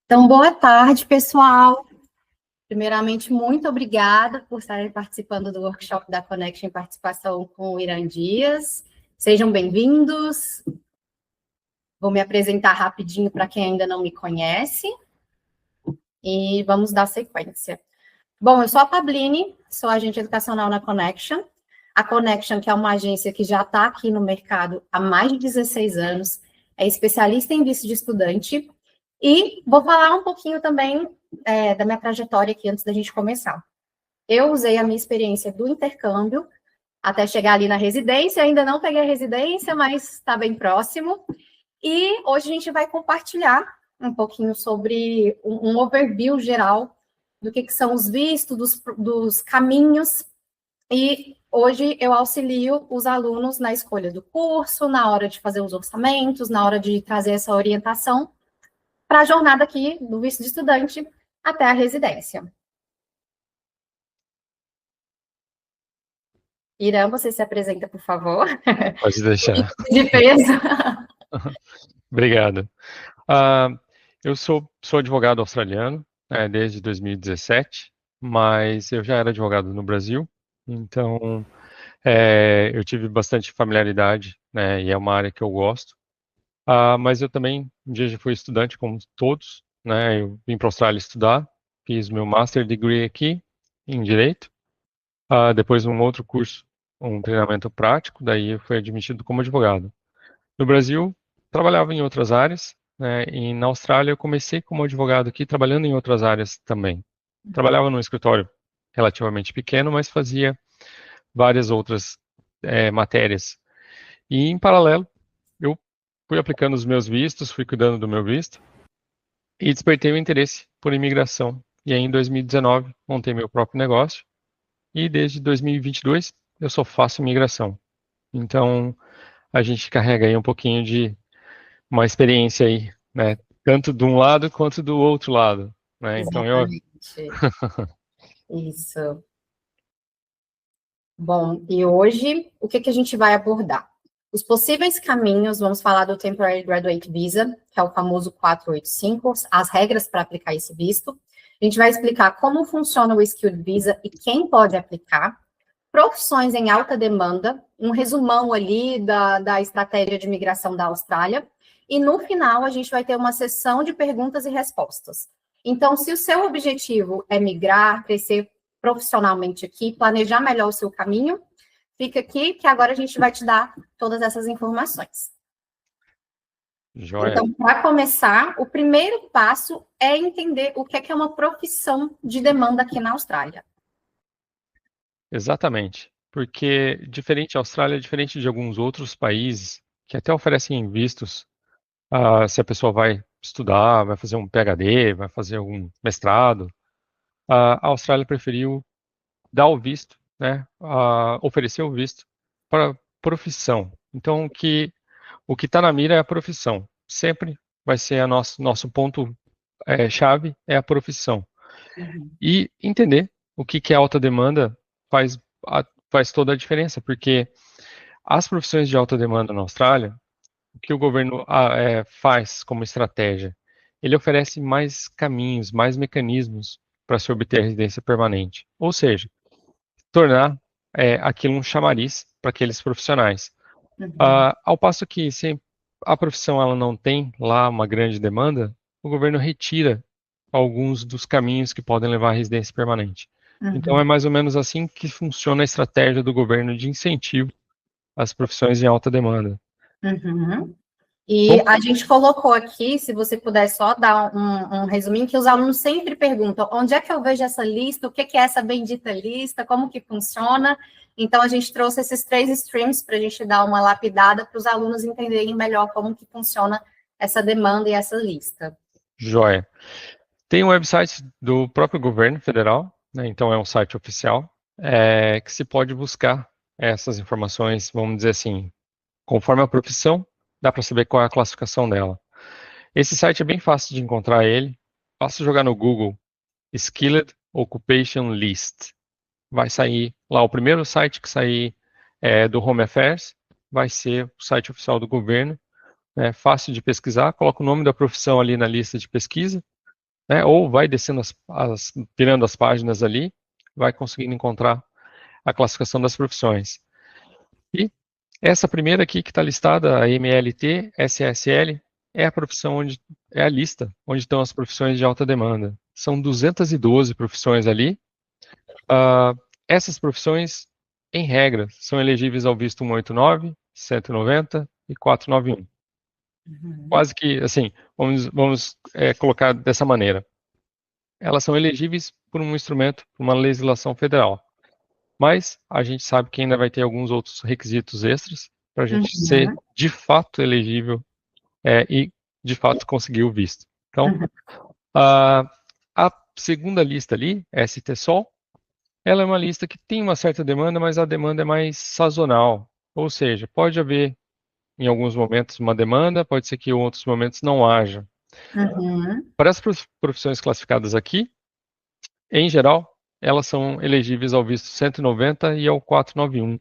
Então, boa tarde, pessoal. Primeiramente, muito obrigada por estarem participando do workshop da Connection em participação com o Irã Dias. Sejam bem-vindos. Vou me apresentar rapidinho para quem ainda não me conhece e vamos dar sequência. Bom, eu sou a Pabline, sou agente educacional na Connection. A Connection, que é uma agência que já está aqui no mercado há mais de 16 anos, é especialista em visto de estudante. E vou falar um pouquinho também da minha trajetória aqui antes da gente começar. Eu usei a minha experiência do intercâmbio até chegar ali na residência. Ainda não peguei a residência, mas está bem próximo. E hoje a gente vai compartilhar um pouquinho sobre um overview geral do que são os vistos, dos caminhos. E hoje eu auxilio os alunos na escolha do curso, na hora de fazer os orçamentos, na hora de trazer essa orientação para a jornada aqui do visto de estudante até a residência. Irã, você se apresenta, por favor. Pode deixar. De peso. Obrigado. Eu sou advogado australiano desde 2017, mas eu já era advogado no Brasil, então eu tive bastante familiaridade, né, e é uma área que eu gosto. Mas eu também um dia já fui estudante, como todos, né, eu vim para a Austrália estudar, fiz meu Master Degree aqui em Direito, depois um outro curso, um treinamento prático, daí eu fui admitido como advogado. No Brasil, trabalhava em outras áreas, né, e na Austrália eu comecei como advogado aqui, trabalhando em outras áreas também. Trabalhava num escritório relativamente pequeno, mas fazia várias outras matérias. E, em paralelo, eu fui aplicando os meus vistos, fui cuidando do meu visto, e despertei o interesse por imigração. E aí, em 2019, montei meu próprio negócio, e desde 2022 eu só faço imigração. Então, a gente carrega aí um pouquinho de uma experiência aí, né? Tanto de um lado quanto do outro lado, né? Então Exatamente. Isso. Bom, e hoje, o que a gente vai abordar? Os possíveis caminhos, vamos falar do Temporary Graduate Visa, que é o famoso 485, as regras para aplicar esse visto. A gente vai explicar como funciona o Skilled Visa e quem pode aplicar. Profissões em alta demanda, um resumão ali da estratégia de migração da Austrália. E no final, a gente vai ter uma sessão de perguntas e respostas. Então, se o seu objetivo é migrar, crescer profissionalmente aqui, planejar melhor o seu caminho, fica aqui que agora a gente vai te dar todas essas informações. Joia. Então, para começar, o primeiro passo é entender o que é uma profissão de demanda aqui na Austrália. Exatamente, porque a Austrália é diferente de alguns outros países que até oferecem vistos, se a pessoa vai estudar, vai fazer um PhD, vai fazer algum mestrado. A Austrália preferiu dar o visto, né, oferecer o visto para profissão. Então, o que está na mira é a profissão. Sempre vai ser nosso ponto chave é a profissão. Uhum. E entender o que é alta demanda faz toda a diferença, porque as profissões de alta demanda na Austrália, o que o governo faz como estratégia? Ele oferece mais caminhos, mais mecanismos para se obter a residência permanente. Ou seja, tornar aquilo um chamariz para aqueles profissionais. Uhum. Ao passo que se a profissão ela não tem lá uma grande demanda, o governo retira alguns dos caminhos que podem levar à residência permanente. Uhum. Então é mais ou menos assim que funciona a estratégia do governo de incentivo às profissões em alta demanda. Uhum. E a gente colocou aqui, se você puder só dar um resuminho, que os alunos sempre perguntam, onde é que eu vejo essa lista, o que é essa bendita lista, como que funciona? Então, a gente trouxe esses 3 streams para a gente dar uma lapidada para os alunos entenderem melhor como que funciona essa demanda e essa lista. Joia. Tem um website do próprio governo federal, né, então é um site oficial, que se pode buscar essas informações, vamos dizer assim, conforme a profissão, dá para saber qual é a classificação dela. Esse site é bem fácil de encontrar ele, basta jogar no Google Skilled Occupation List. Vai sair lá, o primeiro site que sair do Home Affairs vai ser o site oficial do governo, é fácil de pesquisar, coloca o nome da profissão ali na lista de pesquisa, né? Ou vai descendo virando as páginas ali, vai conseguindo encontrar a classificação das profissões. E essa primeira aqui que está listada, a MLT, SSL, é a profissão é a lista onde estão as profissões de alta demanda. São 212 profissões ali. Essas profissões, em regra, são elegíveis ao visto 189, 190 e 491. Quase que, assim, vamos colocar dessa maneira. Elas são elegíveis por um instrumento, por uma legislação federal. Mas a gente sabe que ainda vai ter alguns outros requisitos extras para a gente ser de fato elegível e de fato conseguir o visto. Então, a segunda lista ali, ST-SOL, ela é uma lista que tem uma certa demanda, mas a demanda é mais sazonal. Ou seja, pode haver em alguns momentos uma demanda, pode ser que em outros momentos não haja. Para as profissões classificadas aqui, em geral, elas são elegíveis ao visto 190 e ao 491.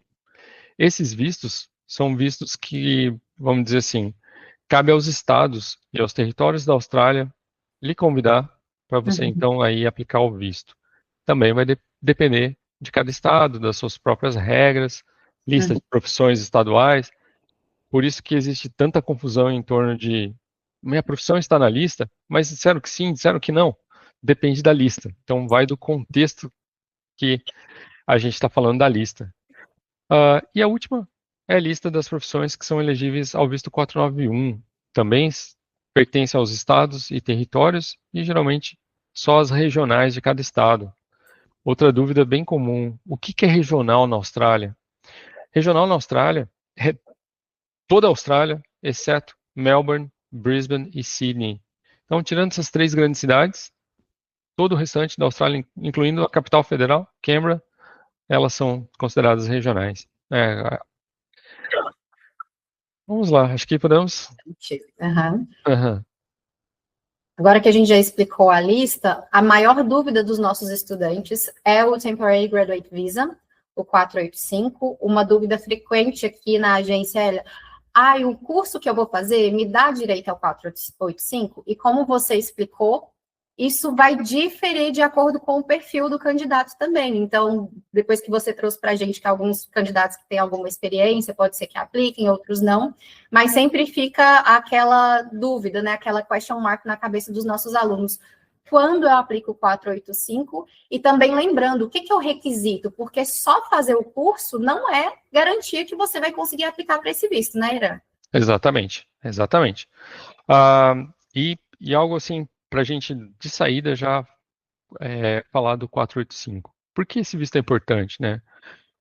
Esses vistos são vistos que, vamos dizer assim, cabe aos estados e aos territórios da Austrália lhe convidar para você então aí aplicar o visto. Também vai depender de cada estado, das suas próprias regras, lista de profissões estaduais. Por isso que existe tanta confusão em torno de minha profissão está na lista, mas disseram que sim, disseram que não. Depende da lista. Então vai do contexto que a gente está falando da lista. E a última é a lista das profissões que são elegíveis ao visto 491. Também pertence aos estados e territórios e geralmente só as regionais de cada estado. Outra dúvida bem comum: o que é regional na Austrália? Regional na Austrália é toda a Austrália, exceto Melbourne, Brisbane e Sydney. Então, tirando essas três grandes cidades, todo o restante da Austrália, incluindo a capital federal, Canberra, elas são consideradas regionais. Vamos lá, acho que podemos. Agora que a gente já explicou a lista, a maior dúvida dos nossos estudantes é o Temporary Graduate Visa, o 485. Uma dúvida frequente aqui na agência é: o curso que eu vou fazer me dá direito ao 485? E como você explicou, isso vai diferir de acordo com o perfil do candidato também. Então, depois que você trouxe para a gente que alguns candidatos que têm alguma experiência, pode ser que apliquem, outros não, mas sempre fica aquela dúvida, né? Aquela question mark na cabeça dos nossos alunos. Quando eu aplico o 485? E também lembrando, o que é o requisito? Porque só fazer o curso não é garantia que você vai conseguir aplicar para esse visto, né, Irã? Exatamente. E algo assim, para a gente de saída já falar do 485. Por que esse visto é importante, né?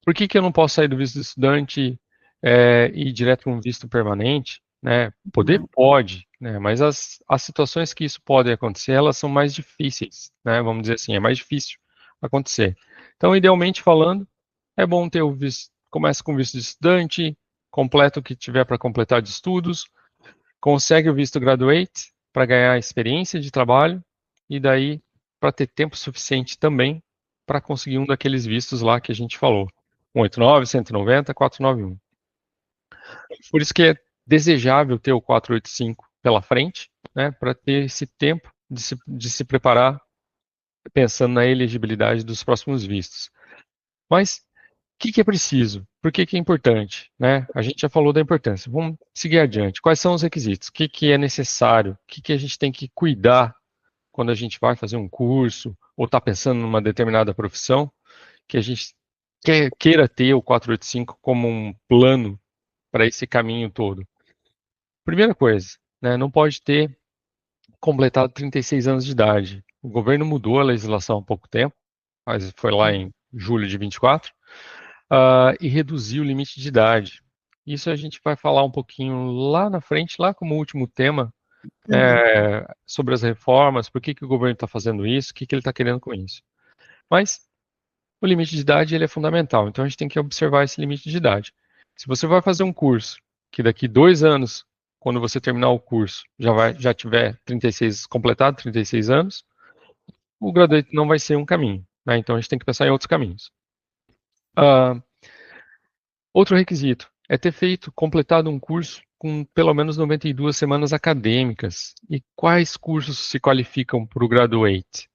Por que eu não posso sair do visto de estudante e ir direto para um visto permanente? Né? Poder pode, né? Mas as situações que isso pode acontecer, elas são mais difíceis, né? Vamos dizer assim, é mais difícil acontecer. Então, idealmente falando, é bom ter o visto, começa com o visto de estudante, completa o que tiver para completar de estudos, consegue o visto graduate para ganhar experiência de trabalho e daí para ter tempo suficiente também para conseguir um daqueles vistos lá que a gente falou. 189, 190, 491. Por isso que é desejável ter o 485 pela frente, né, para ter esse tempo de se preparar pensando na elegibilidade dos próximos vistos. Mas o que é preciso? Por que é importante? Né? A gente já falou da importância. Vamos seguir adiante. Quais são os requisitos? O que é necessário? O que a gente tem que cuidar quando a gente vai fazer um curso ou está pensando numa determinada profissão, que a gente queira ter o 485 como um plano para esse caminho todo? Primeira coisa, né, não pode ter completado 36 anos de idade. O governo mudou a legislação há pouco tempo, mas foi lá em julho de 24, e reduziu o limite de idade. Isso a gente vai falar um pouquinho lá na frente, lá como último tema, sobre as reformas, por que o governo está fazendo isso, o que ele está querendo com isso. Mas o limite de idade ele é fundamental, então a gente tem que observar esse limite de idade. Se você vai fazer um curso que daqui 2 anos, quando você terminar o curso, já tiver 36, completado 36 anos, o graduate não vai ser um caminho, né? Então a gente tem que pensar em outros caminhos. Outro requisito é ter completado um curso com pelo menos 92 semanas acadêmicas. E quais cursos se qualificam para o Graduate?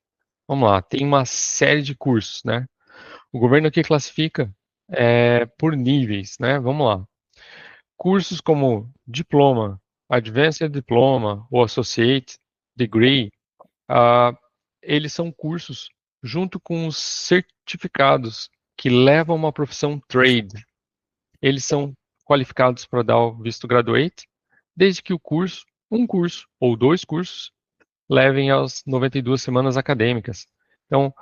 Vamos lá, tem uma série de cursos, né? O governo aqui classifica por níveis, né? Vamos lá. Cursos como diploma, advanced diploma ou associate degree, eles são cursos junto com os certificados que levam a uma profissão trade. Eles são qualificados para dar o visto graduate, desde que um curso ou dois cursos, levem às 92 semanas acadêmicas. Então,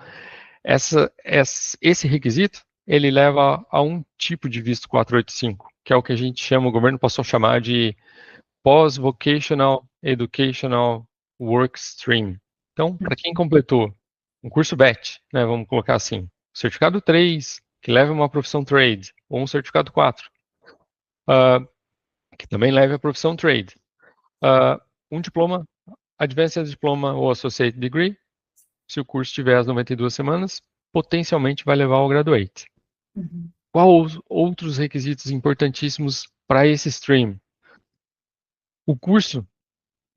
esse requisito, ele leva a um tipo de visto 485, que é o que a gente chama, o governo passou a chamar de Post-Vocational Educational Work Stream. Então, para quem completou um curso BET, né, vamos colocar assim, certificado 3, que leva a uma profissão trade, ou um certificado 4, que também leve a profissão trade, um diploma, Advanced Diploma ou Associate Degree, se o curso tiver as 92 semanas, potencialmente vai levar ao Graduate. Uhum. Quais outros requisitos importantíssimos para esse stream? O curso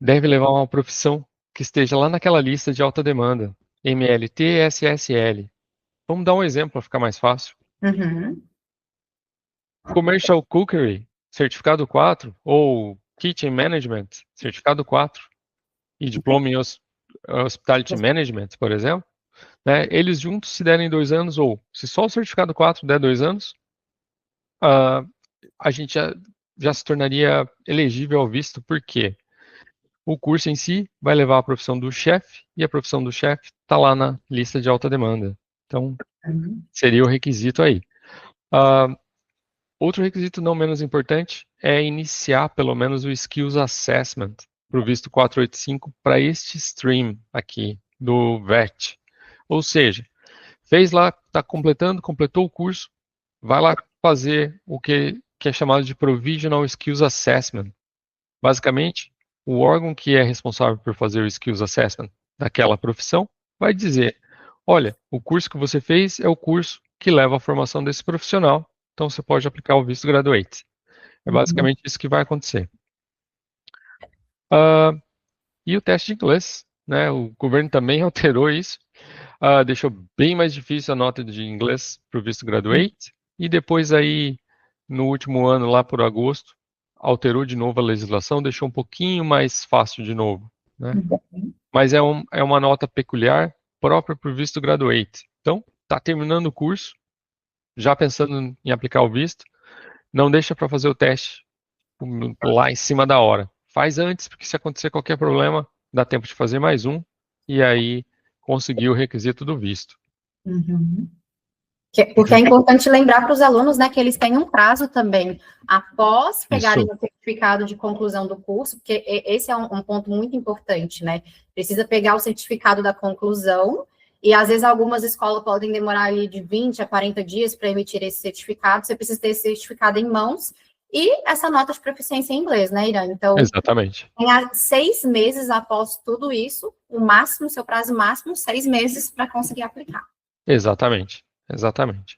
deve levar a uma profissão que esteja lá naquela lista de alta demanda, MLT, SSL. Vamos dar um exemplo para ficar mais fácil. Uhum. Commercial Cookery, certificado 4, ou Kitchen Management, certificado 4, e diploma em Hospitality Management, por exemplo, né, eles juntos se derem 2 anos, ou se só o certificado 4 der 2 anos, a gente já se tornaria elegível ao visto, porque o curso em si vai levar a profissão do chefe, e a profissão do chefe está lá na lista de alta demanda. Então, seria o requisito aí. Outro requisito não menos importante é iniciar pelo menos o Skills Assessment para o visto 485 para este stream aqui do VET. Ou seja, fez lá, está completou o curso, vai lá fazer o que é chamado de Provisional Skills Assessment. Basicamente, o órgão que é responsável por fazer o Skills Assessment daquela profissão vai dizer, olha, o curso que você fez é o curso que leva à formação desse profissional, então você pode aplicar o visto Graduate. É basicamente isso que vai acontecer. E o teste de inglês, né? O governo também alterou isso, deixou bem mais difícil a nota de inglês para o visto Graduate, e depois aí, no último ano, lá por agosto, alterou de novo a legislação, deixou um pouquinho mais fácil de novo, né? Mas é uma nota peculiar própria para o visto Graduate. Então, está terminando o curso, já pensando em aplicar o visto, não deixa para fazer o teste lá em cima da hora. Faz antes, porque se acontecer qualquer problema, dá tempo de fazer mais um, e aí conseguir o requisito do visto. Uhum. Porque é importante lembrar para os alunos, né, que eles têm um prazo também, após pegarem o certificado de conclusão do curso, porque esse é um ponto muito importante, né? Precisa pegar o certificado da conclusão, e às vezes algumas escolas podem demorar ali de 20 a 40 dias para emitir esse certificado, você precisa ter esse certificado em mãos, e essa nota de proficiência em inglês, né, Irã? Então, exatamente. Em 6 meses após tudo isso, o máximo, seu prazo máximo, 6 meses para conseguir aplicar. Exatamente. Exatamente.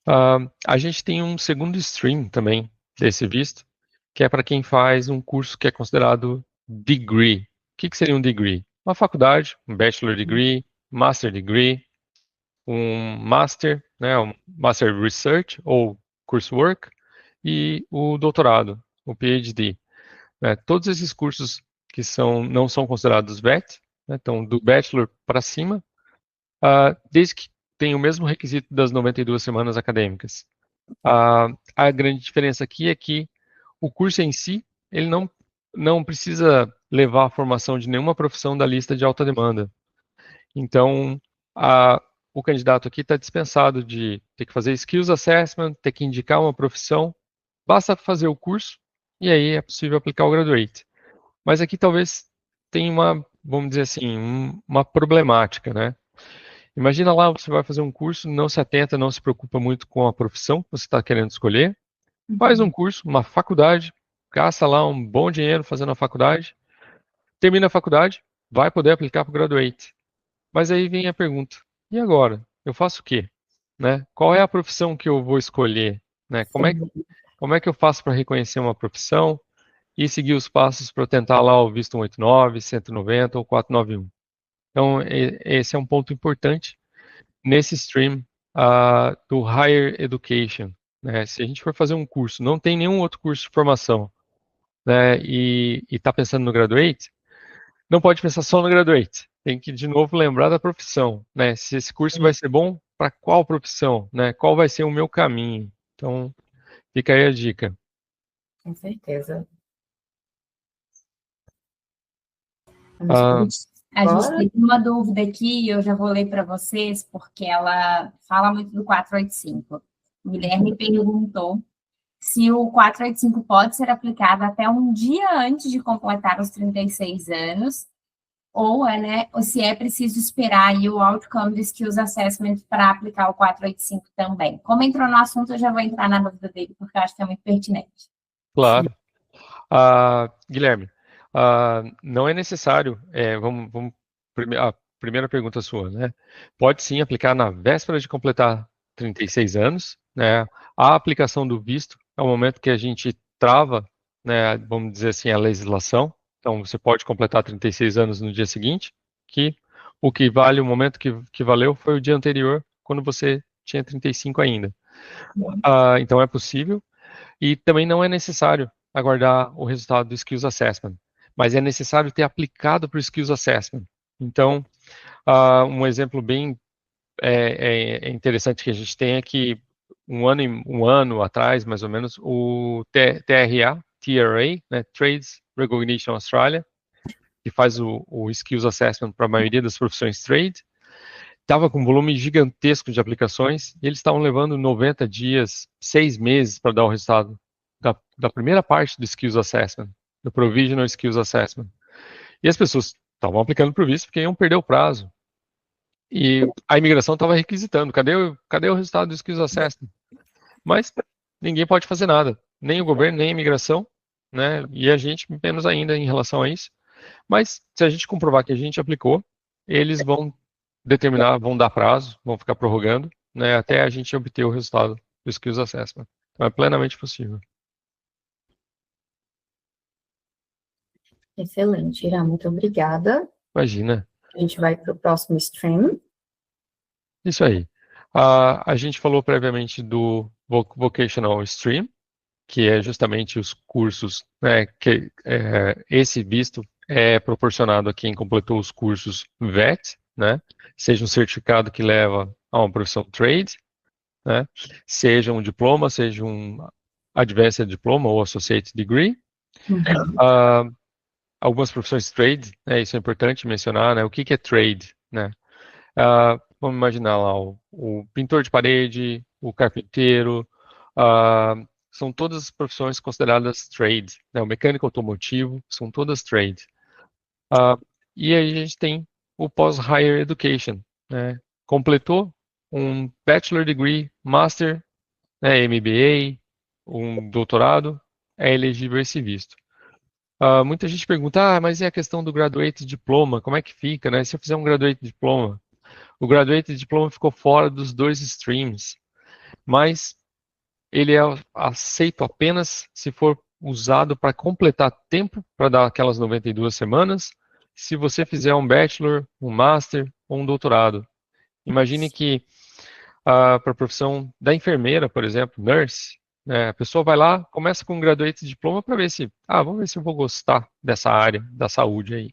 A gente tem um segundo stream também desse visto, que é para quem faz um curso que é considerado degree. O que seria um degree? Uma faculdade, um bachelor degree, master degree, um master, né, um master research ou coursework, e o doutorado, o PhD. Né, todos esses cursos que não são considerados VET, né, então do bachelor para cima, desde que tem o mesmo requisito das 92 semanas acadêmicas. A grande diferença aqui é que o curso em si, ele não precisa levar a formação de nenhuma profissão da lista de alta demanda. Então, o candidato aqui está dispensado de ter que fazer skills assessment, ter que indicar uma profissão, basta fazer o curso e aí é possível aplicar o graduate. Mas aqui talvez tenha vamos dizer assim, uma problemática, né? Imagina lá, você vai fazer um curso, não se atenta, não se preocupa muito com a profissão que você está querendo escolher, faz um curso, uma faculdade, gasta lá um bom dinheiro fazendo a faculdade, termina a faculdade, vai poder aplicar para o graduate. Mas aí vem a pergunta, e agora? Eu faço o quê? Né? Qual é a profissão que eu vou escolher? Né? como é que eu faço para reconhecer uma profissão e seguir os passos para eu tentar lá o visto 189, 190 ou 491. Então, esse é um ponto importante nesse stream do Higher Education. Né? Se a gente for fazer um curso, não tem nenhum outro curso de formação, né, e está pensando no Graduate, não pode pensar só no Graduate. Tem que, de novo, lembrar da profissão. Né? Se esse curso vai ser bom, para qual profissão? Né? Qual vai ser o meu caminho? Então, fica aí a dica. Com certeza. Ah, A gente tem uma dúvida aqui, eu já vou ler para vocês, porque ela fala muito do 485. O Guilherme perguntou se o 485 pode ser aplicado até um dia antes de completar os 36 anos, ou se é preciso esperar aí o outcome do Skills Assessment para aplicar o 485 também. Como entrou no assunto, eu já vou entrar na dúvida dele, porque eu acho que é muito pertinente. claro. Guilherme, não é necessário, a primeira pergunta sua, né? Pode sim aplicar na véspera de completar 36 anos, né? A aplicação do visto é o momento que a gente trava, né, vamos dizer assim, a legislação. Então, você pode completar 36 anos no dia seguinte, que o que vale, o momento que valeu foi o dia anterior, quando você tinha 35 ainda. Então, é possível. E também não é necessário aguardar o resultado do Skills Assessment, mas é necessário ter aplicado para o Skills Assessment. Então, um exemplo bem interessante que a gente tem é que um ano atrás, mais ou menos, o TRA, né, Trades Recognition Australia, que faz o Skills Assessment para a maioria das profissões trade, estava com um volume gigantesco de aplicações e eles estavam levando 90 dias, 6 meses para dar o resultado da primeira parte do Skills Assessment, do Provisional Skills Assessment. E as pessoas estavam aplicando para o visto porque iam perder o prazo. E a imigração estava requisitando, cadê o resultado do Skills Assessment? Mas ninguém pode fazer nada, nem o governo, nem a imigração, né? E a gente menos ainda em relação a isso. Mas se a gente comprovar que a gente aplicou, eles vão determinar, vão dar prazo, vão ficar prorrogando, né, até a gente obter o resultado do Skills Assessment. Então é plenamente possível. Excelente, Ira, muito obrigada. Imagina. A gente vai para o próximo stream. Isso aí. A gente falou previamente do Vocational Stream, que é justamente os cursos, né, que esse visto é proporcionado a quem completou os cursos VET, né, seja um certificado que leva a uma profissão trade, né, seja um diploma, seja um Advanced Diploma ou Associate Degree. Algumas profissões trade, né, isso é importante mencionar, né, o que é trade, né? Vamos imaginar lá o pintor de parede, o carpinteiro, são todas profissões consideradas trade, né? O mecânico automotivo, são todas trade. E aí a gente tem o Post-Higher Education, né? Completou um Bachelor Degree, Master, né, MBA, um doutorado, é elegível esse visto. Muita gente pergunta, mas e a questão do Graduate Diploma, como é que fica, né? Se eu fizer um Graduate Diploma, o Graduate Diploma ficou fora dos dois streams, mas ele é aceito apenas se for usado para completar tempo para dar aquelas 92 semanas, se você fizer um Bachelor, um Master ou um doutorado. Imagine que para a profissão da enfermeira, por exemplo, nurse, né, a pessoa vai lá, começa com um Graduate Diploma para ver se, vamos ver se eu vou gostar dessa área da saúde aí.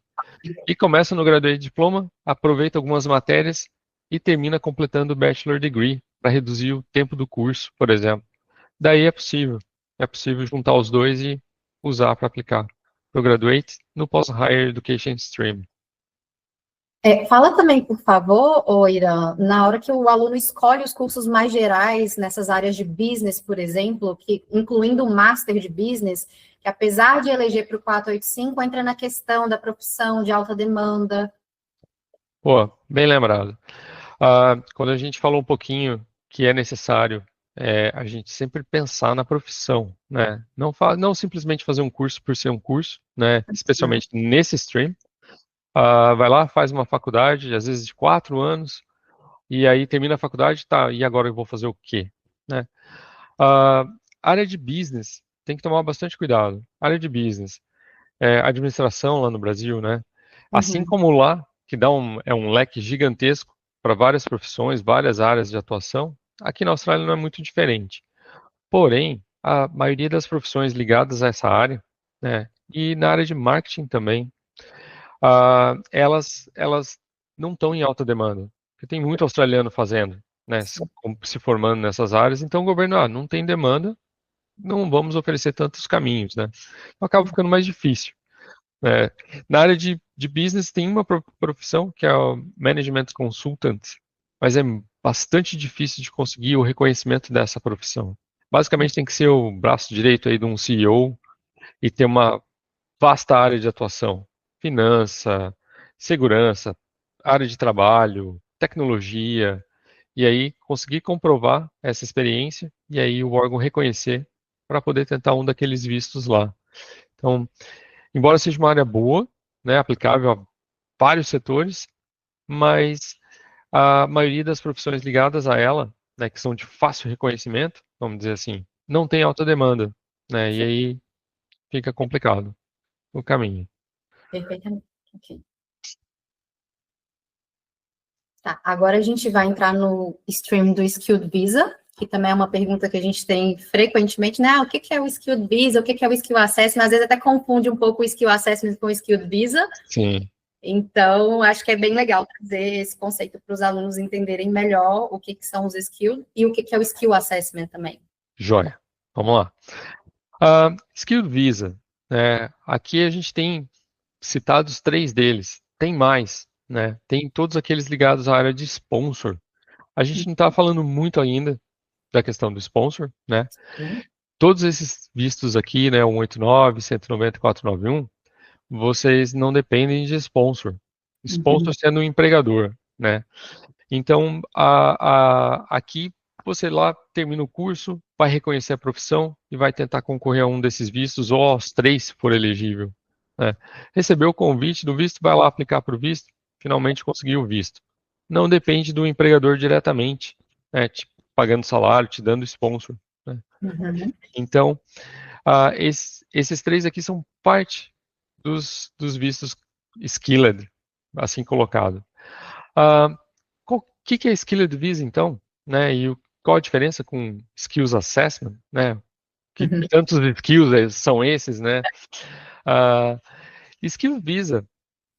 E começa no Graduate Diploma, aproveita algumas matérias e termina completando o Bachelor Degree para reduzir o tempo do curso, por exemplo. Daí é possível juntar os dois e usar para aplicar para o Graduate no Post-Higher Education Stream. Fala também, por favor, Irã, na hora que o aluno escolhe os cursos mais gerais nessas áreas de business, por exemplo, incluindo o Master de Business, que apesar de eleger para o 485, entra na questão da profissão de alta demanda. Pô, bem lembrado. Quando a gente falou um pouquinho que é necessário a gente sempre pensar na profissão, né? Não simplesmente fazer um curso por ser um curso, né? Especialmente nesse stream. Vai lá, faz uma faculdade, às vezes de 4 anos, e aí termina a faculdade, tá, e agora eu vou fazer o quê? Né? área de business, tem que tomar bastante cuidado. Área de business, administração lá no Brasil, né? Assim como lá, que é um leque gigantesco para várias profissões, várias áreas de atuação, aqui na Austrália não é muito diferente. Porém, a maioria das profissões ligadas a essa área, né, e na área de marketing também, elas não estão em alta demanda, porque tem muito australiano fazendo, né, se formando nessas áreas, então o governo, não tem demanda, não vamos oferecer tantos caminhos, né, então acaba ficando mais difícil. Na área de business tem uma profissão que é o Management Consultant, mas é bastante difícil de conseguir o reconhecimento dessa profissão. Basicamente tem que ser o braço direito aí de um CEO e ter uma vasta área de atuação. Finança, segurança, área de trabalho, tecnologia, e aí conseguir comprovar essa experiência e aí o órgão reconhecer para poder tentar um daqueles vistos lá. Então, embora seja uma área boa, né, aplicável a vários setores, mas a maioria das profissões ligadas a ela, né, que são de fácil reconhecimento, vamos dizer assim, não tem alta demanda, né, e aí fica complicado o caminho. Perfeitamente. Ok. Tá, agora a gente vai entrar no stream do Skilled Visa, que também é uma pergunta que a gente tem frequentemente, né? O que é o Skilled Visa? O que é o Skill Assessment? Às vezes até confunde um pouco o Skill Assessment com o Skilled Visa. Sim. Então, acho que é bem legal trazer esse conceito para os alunos entenderem melhor o que são os skills e o que é o Skill Assessment também. Joia. Vamos lá. Skilled Visa. Aqui a gente tem citados 3 deles. Tem mais, né? Tem todos aqueles ligados à área de sponsor. A gente não está falando muito ainda da questão do sponsor, né? Todos esses vistos aqui, né, 189, 190 e 491, vocês não dependem de sponsor. Sponsor sendo um empregador, né? Então, aqui você lá termina o curso, vai reconhecer a profissão e vai tentar concorrer a um desses vistos, ou aos 3, se for elegível. Né? Recebeu o convite do visto, vai lá aplicar para o visto, finalmente conseguiu o visto. Não depende do empregador diretamente, né, te pagando salário, te dando sponsor. Né? Então, esses 3 aqui são parte dos vistos skilled, assim colocado. O que é Skilled Visa, então? Né? E qual a diferença com Skills Assessment? Né? Que tantos skills são esses, né? Skilled Visa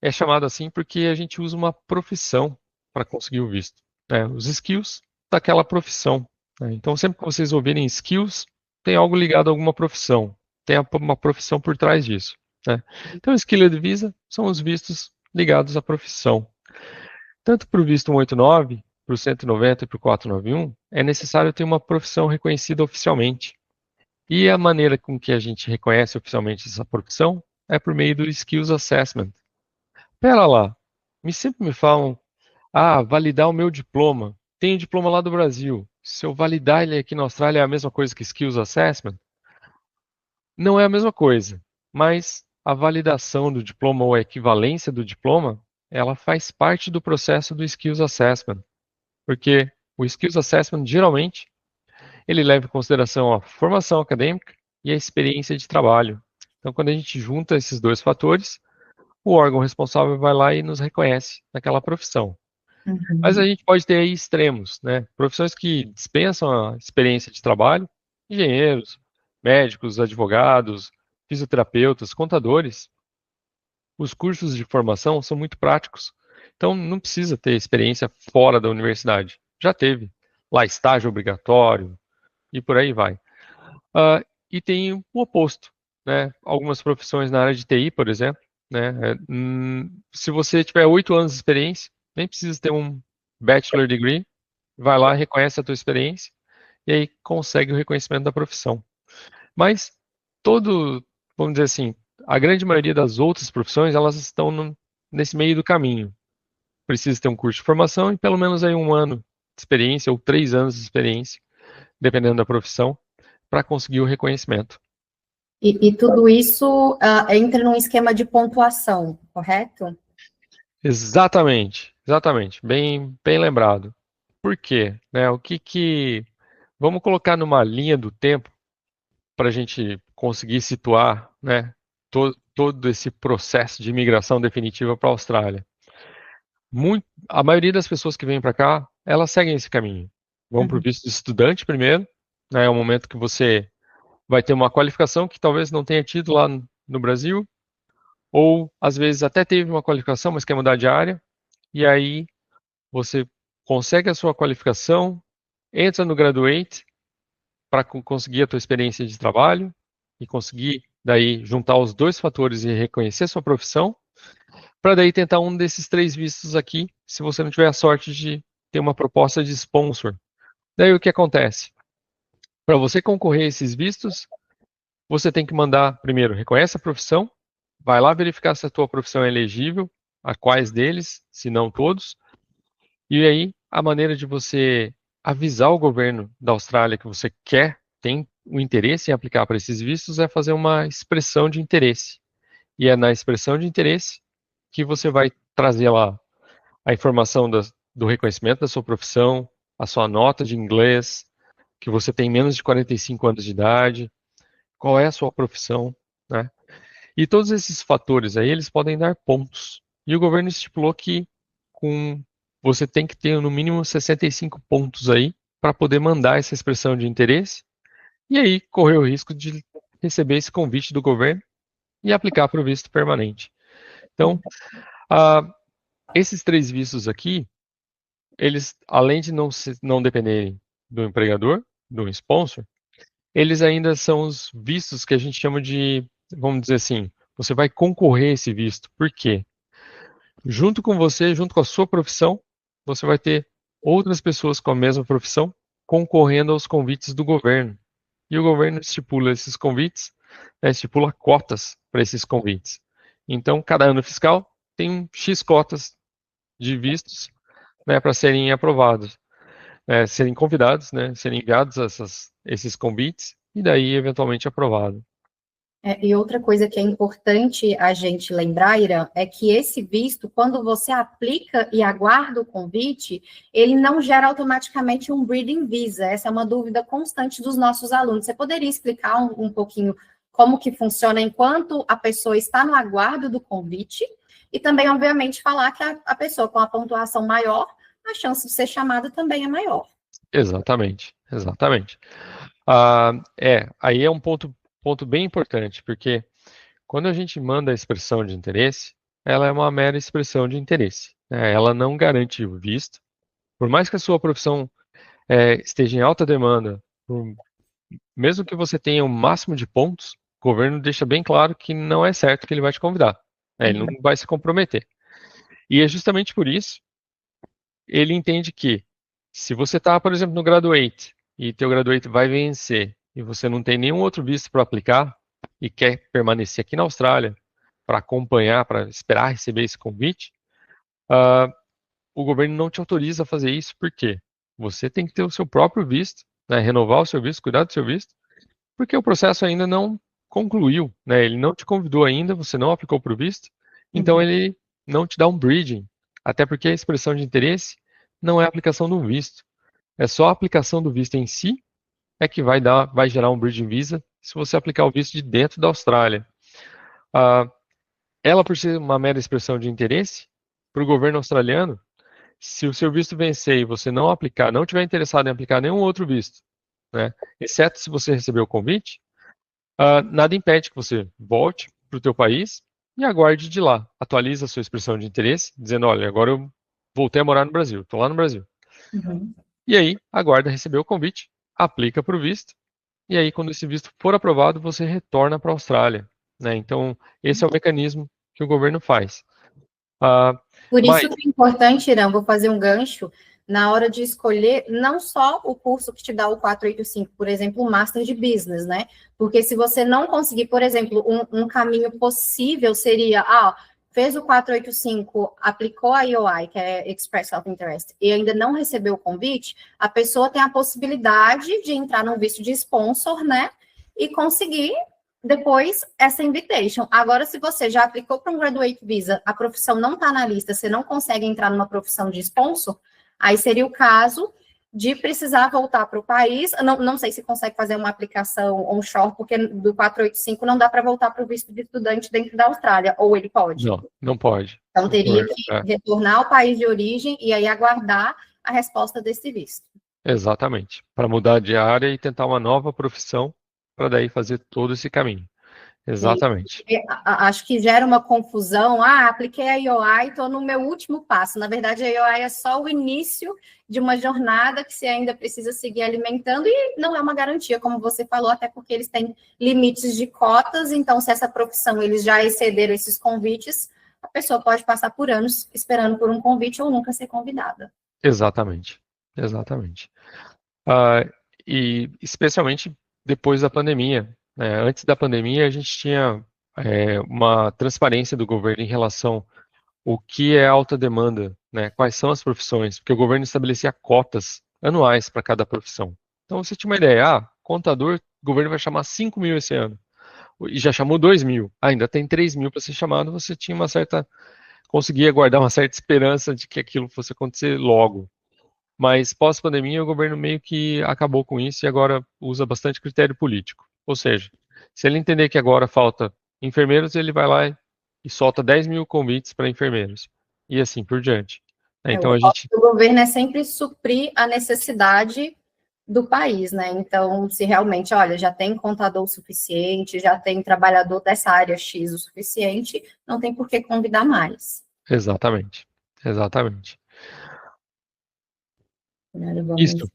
é chamado assim porque a gente usa uma profissão para conseguir o visto. Né? Os skills daquela profissão. Né? Então, sempre que vocês ouvirem skills, tem algo ligado a alguma profissão. Tem uma profissão por trás disso. Né? Então, Skilled Visa são os vistos ligados à profissão. Tanto para o visto 189, para o 190 e para o 491, é necessário ter uma profissão reconhecida oficialmente. E a maneira com que a gente reconhece oficialmente essa profissão é por meio do Skills Assessment. Pera lá, sempre me falam, validar o meu diploma. Tenho diploma lá do Brasil. Se eu validar ele aqui na Austrália é a mesma coisa que Skills Assessment? Não é a mesma coisa, mas a validação do diploma ou a equivalência do diploma, ela faz parte do processo do Skills Assessment. Porque o Skills Assessment, geralmente, ele leva em consideração a formação acadêmica e a experiência de trabalho. Então, quando a gente junta esses 2 fatores, o órgão responsável vai lá e nos reconhece naquela profissão. Mas a gente pode ter aí extremos, né? Profissões que dispensam a experiência de trabalho, engenheiros, médicos, advogados, fisioterapeutas, contadores. Os cursos de formação são muito práticos, então não precisa ter experiência fora da universidade. Já teve lá estágio obrigatório e por aí vai. E tem o oposto, né? Algumas profissões na área de TI, por exemplo, né? Se você tiver 8 anos de experiência, nem precisa ter um bachelor degree, vai lá, reconhece a tua experiência e aí consegue o reconhecimento da profissão. Mas vamos dizer assim, a grande maioria das outras profissões, elas estão nesse meio do caminho. Precisa ter um curso de formação e pelo menos aí 1 ano de experiência ou 3 anos de experiência, dependendo da profissão, para conseguir o reconhecimento. E tudo isso entra num esquema de pontuação, correto? Exatamente. Bem lembrado. Por quê? Né? Vamos colocar numa linha do tempo para a gente conseguir situar, né, todo esse processo de imigração definitiva para a Austrália. A maioria das pessoas que vêm para cá, elas seguem esse caminho. Vão para o visto de estudante primeiro, né, é o momento que você vai ter uma qualificação que talvez não tenha tido lá no Brasil, ou às vezes até teve uma qualificação, mas quer mudar de área, e aí você consegue a sua qualificação, entra no Graduate para conseguir a tua experiência de trabalho e conseguir daí juntar os dois fatores e reconhecer sua profissão, para daí tentar um desses 3 vistos aqui, se você não tiver a sorte de ter uma proposta de sponsor. Daí o que acontece? Para você concorrer a esses vistos, você tem que mandar, primeiro, reconhece a profissão, vai lá verificar se a tua profissão é elegível, a quais deles, se não todos, e aí a maneira de você avisar o governo da Austrália que você tem o interesse em aplicar para esses vistos é fazer uma expressão de interesse. E é na expressão de interesse que você vai trazer lá a informação do reconhecimento da sua profissão, a sua nota de inglês, que você tem menos de 45 anos de idade, qual é a sua profissão, né? E todos esses fatores aí, eles podem dar pontos. E o governo estipulou que você tem que ter no mínimo 65 pontos aí para poder mandar essa expressão de interesse e aí correr o risco de receber esse convite do governo e aplicar para o visto permanente. Então, esses 3 vistos aqui, eles, além de não dependerem do empregador, do sponsor, eles ainda são os vistos que a gente chama de, vamos dizer assim, você vai concorrer a esse visto. Por quê? Junto com você, junto com a sua profissão, você vai ter outras pessoas com a mesma profissão concorrendo aos convites do governo. E o governo estipula esses convites, estipula cotas para esses convites. Então, cada ano fiscal tem X cotas de vistos, né, para serem aprovados, serem convidados, né, serem enviados esses convites e daí eventualmente aprovado. E outra coisa que é importante a gente lembrar, Irã, é que esse visto, quando você aplica e aguarda o convite, ele não gera automaticamente um breeding visa. Essa é uma dúvida constante dos nossos alunos. Você poderia explicar um pouquinho como que funciona enquanto a pessoa está no aguardo do convite? E também, obviamente, falar que a pessoa com a pontuação maior, a chance de ser chamada também é maior. Exatamente, exatamente. Aí é um ponto bem importante, porque quando a gente manda a expressão de interesse, ela é uma mera expressão de interesse, né? Ela não garante o visto. Por mais que a sua profissão esteja em alta demanda, mesmo que você tenha o máximo de pontos, o governo deixa bem claro que não é certo que ele vai te convidar. Ele não vai se comprometer. E é justamente por isso, ele entende que se você está, por exemplo, no Graduate, e teu Graduate vai vencer, e você não tem nenhum outro visto para aplicar, e quer permanecer aqui na Austrália, para acompanhar, para esperar receber esse convite, o governo não te autoriza a fazer isso, por quê? Você tem que ter o seu próprio visto, né, renovar o seu visto, cuidar do seu visto, porque o processo ainda não concluiu, né, ele não te convidou ainda, você não aplicou para o visto, então ele não te dá um bridging, até porque a expressão de interesse não é a aplicação do visto, é só a aplicação do visto em si é que vai gerar um bridging visa se você aplicar o visto de dentro da Austrália. Ela, por ser uma mera expressão de interesse, para o governo australiano, se o seu visto vencer e você não aplicar, não tiver interessado em aplicar nenhum outro visto, né, exceto se você receber o convite, nada impede que você volte para o teu país e aguarde de lá. Atualize a sua expressão de interesse, dizendo, olha, agora eu voltei a morar no Brasil, estou lá no Brasil. E aí, aguarda receber o convite, aplica para o visto, e aí, quando esse visto for aprovado, você retorna para a Austrália, né? Então, esse é o mecanismo que o governo faz. Por isso que é importante, Irã, vou fazer um gancho, na hora de escolher não só o curso que te dá o 485, por exemplo, o Master de Business, né? Porque se você não conseguir, por exemplo, um caminho possível seria, fez o 485, aplicou a EOI, que é Express Self Interest, e ainda não recebeu o convite, a pessoa tem a possibilidade de entrar num visto de sponsor, né? E conseguir depois essa invitation. Agora, se você já aplicou para um Graduate Visa, a profissão não está na lista, você não consegue entrar numa profissão de sponsor, aí seria o caso de precisar voltar para o país. Não sei se consegue fazer uma aplicação onshore, porque do 485 não dá para voltar para o visto de estudante dentro da Austrália, ou ele pode? Não pode. Então, teria que retornar ao país de origem e aí aguardar a resposta desse visto. Exatamente. Para mudar de área e tentar uma nova profissão, para daí fazer todo esse caminho. Exatamente. Acho que gera uma confusão. Apliquei a IOI, estou no meu último passo. Na verdade, a IOI é só o início de uma jornada que você ainda precisa seguir alimentando e não é uma garantia, como você falou, até porque eles têm limites de cotas. Então, se essa profissão eles já excederam esses convites, a pessoa pode passar por anos esperando por um convite ou nunca ser convidada. Exatamente. E especialmente depois da pandemia. Antes da pandemia, a gente tinha uma transparência do governo em relação ao que é alta demanda, né? Quais são as profissões, porque o governo estabelecia cotas anuais para cada profissão. Então, você tinha uma ideia, contador, o governo vai chamar 5 mil esse ano, e já chamou 2 mil, ainda tem 3 mil para ser chamado, você tinha conseguia guardar uma certa esperança de que aquilo fosse acontecer logo. Mas pós-pandemia, o governo meio que acabou com isso e agora usa bastante critério político. Ou seja, se ele entender que agora falta enfermeiros, ele vai lá e solta 10 mil convites para enfermeiros. E assim por diante. Então, O governo é sempre suprir a necessidade do país, né? Então, se realmente, olha, já tem contador o suficiente, já tem trabalhador dessa área X o suficiente, não tem por que convidar mais. Exatamente. Isso.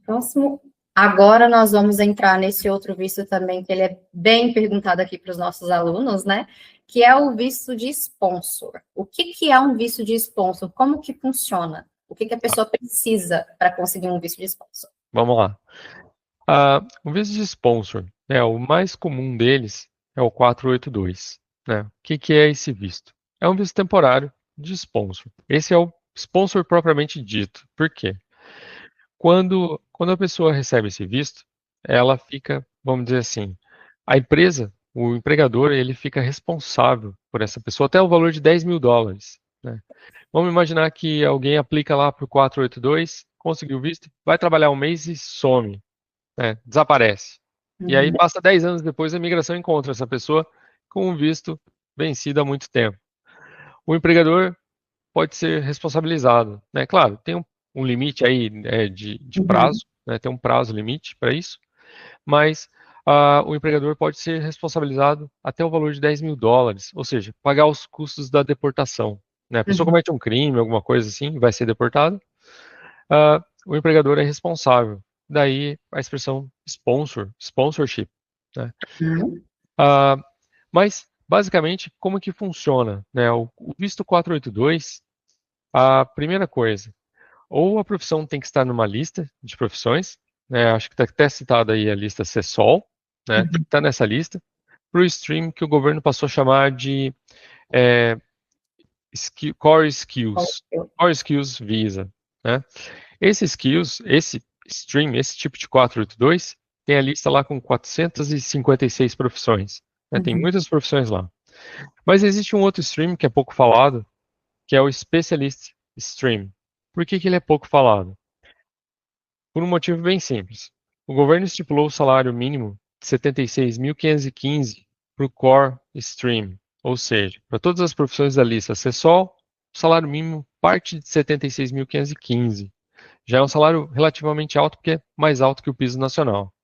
Próximo. Agora nós vamos entrar nesse outro visto também, que ele é bem perguntado aqui para os nossos alunos, né? Que é o visto de sponsor. O que é um visto de sponsor? Como que funciona? O que a pessoa precisa para conseguir um visto de sponsor? Vamos lá. O visto de sponsor, o mais comum deles é o 482. Né? O que é esse visto? É um visto temporário de sponsor. Esse é o sponsor propriamente dito. Por quê? Quando a pessoa recebe esse visto, ela fica, vamos dizer assim, a empresa, o empregador, ele fica responsável por essa pessoa até o valor de 10 mil dólares. Né? Vamos imaginar que alguém aplica lá para o 482, conseguiu o visto, vai trabalhar um mês e some, né? Desaparece. E aí passa 10 anos depois, a imigração encontra essa pessoa com um visto vencido há muito tempo. O empregador pode ser responsabilizado. Né? Claro, tem um limite aí de prazo, né? Tem um prazo limite para isso, mas o empregador pode ser responsabilizado até o valor de 10 mil dólares, ou seja, pagar os custos da deportação. Né? A pessoa comete um crime, alguma coisa assim, vai ser deportado, o empregador é responsável. Daí a expressão sponsorship. Né? Mas, basicamente, como que funciona? Né? O visto 482, a primeira coisa, ou a profissão tem que estar numa lista de profissões, né? Acho que está até citada aí a lista CESOL, né? Está nessa lista, para o stream que o governo passou a chamar de Core Skills Visa. Né? Esse stream, esse tipo de 482, tem a lista lá com 456 profissões. Né? Tem muitas profissões lá. Mas existe um outro stream que é pouco falado, que é o Specialist Stream. Por que ele é pouco falado? Por um motivo bem simples. O governo estipulou o salário mínimo de 76.515 para o Core Stream, ou seja, para todas as profissões da lista CESOL, o salário mínimo parte de 76.515. Já é um salário relativamente alto, porque é mais alto que o piso nacional.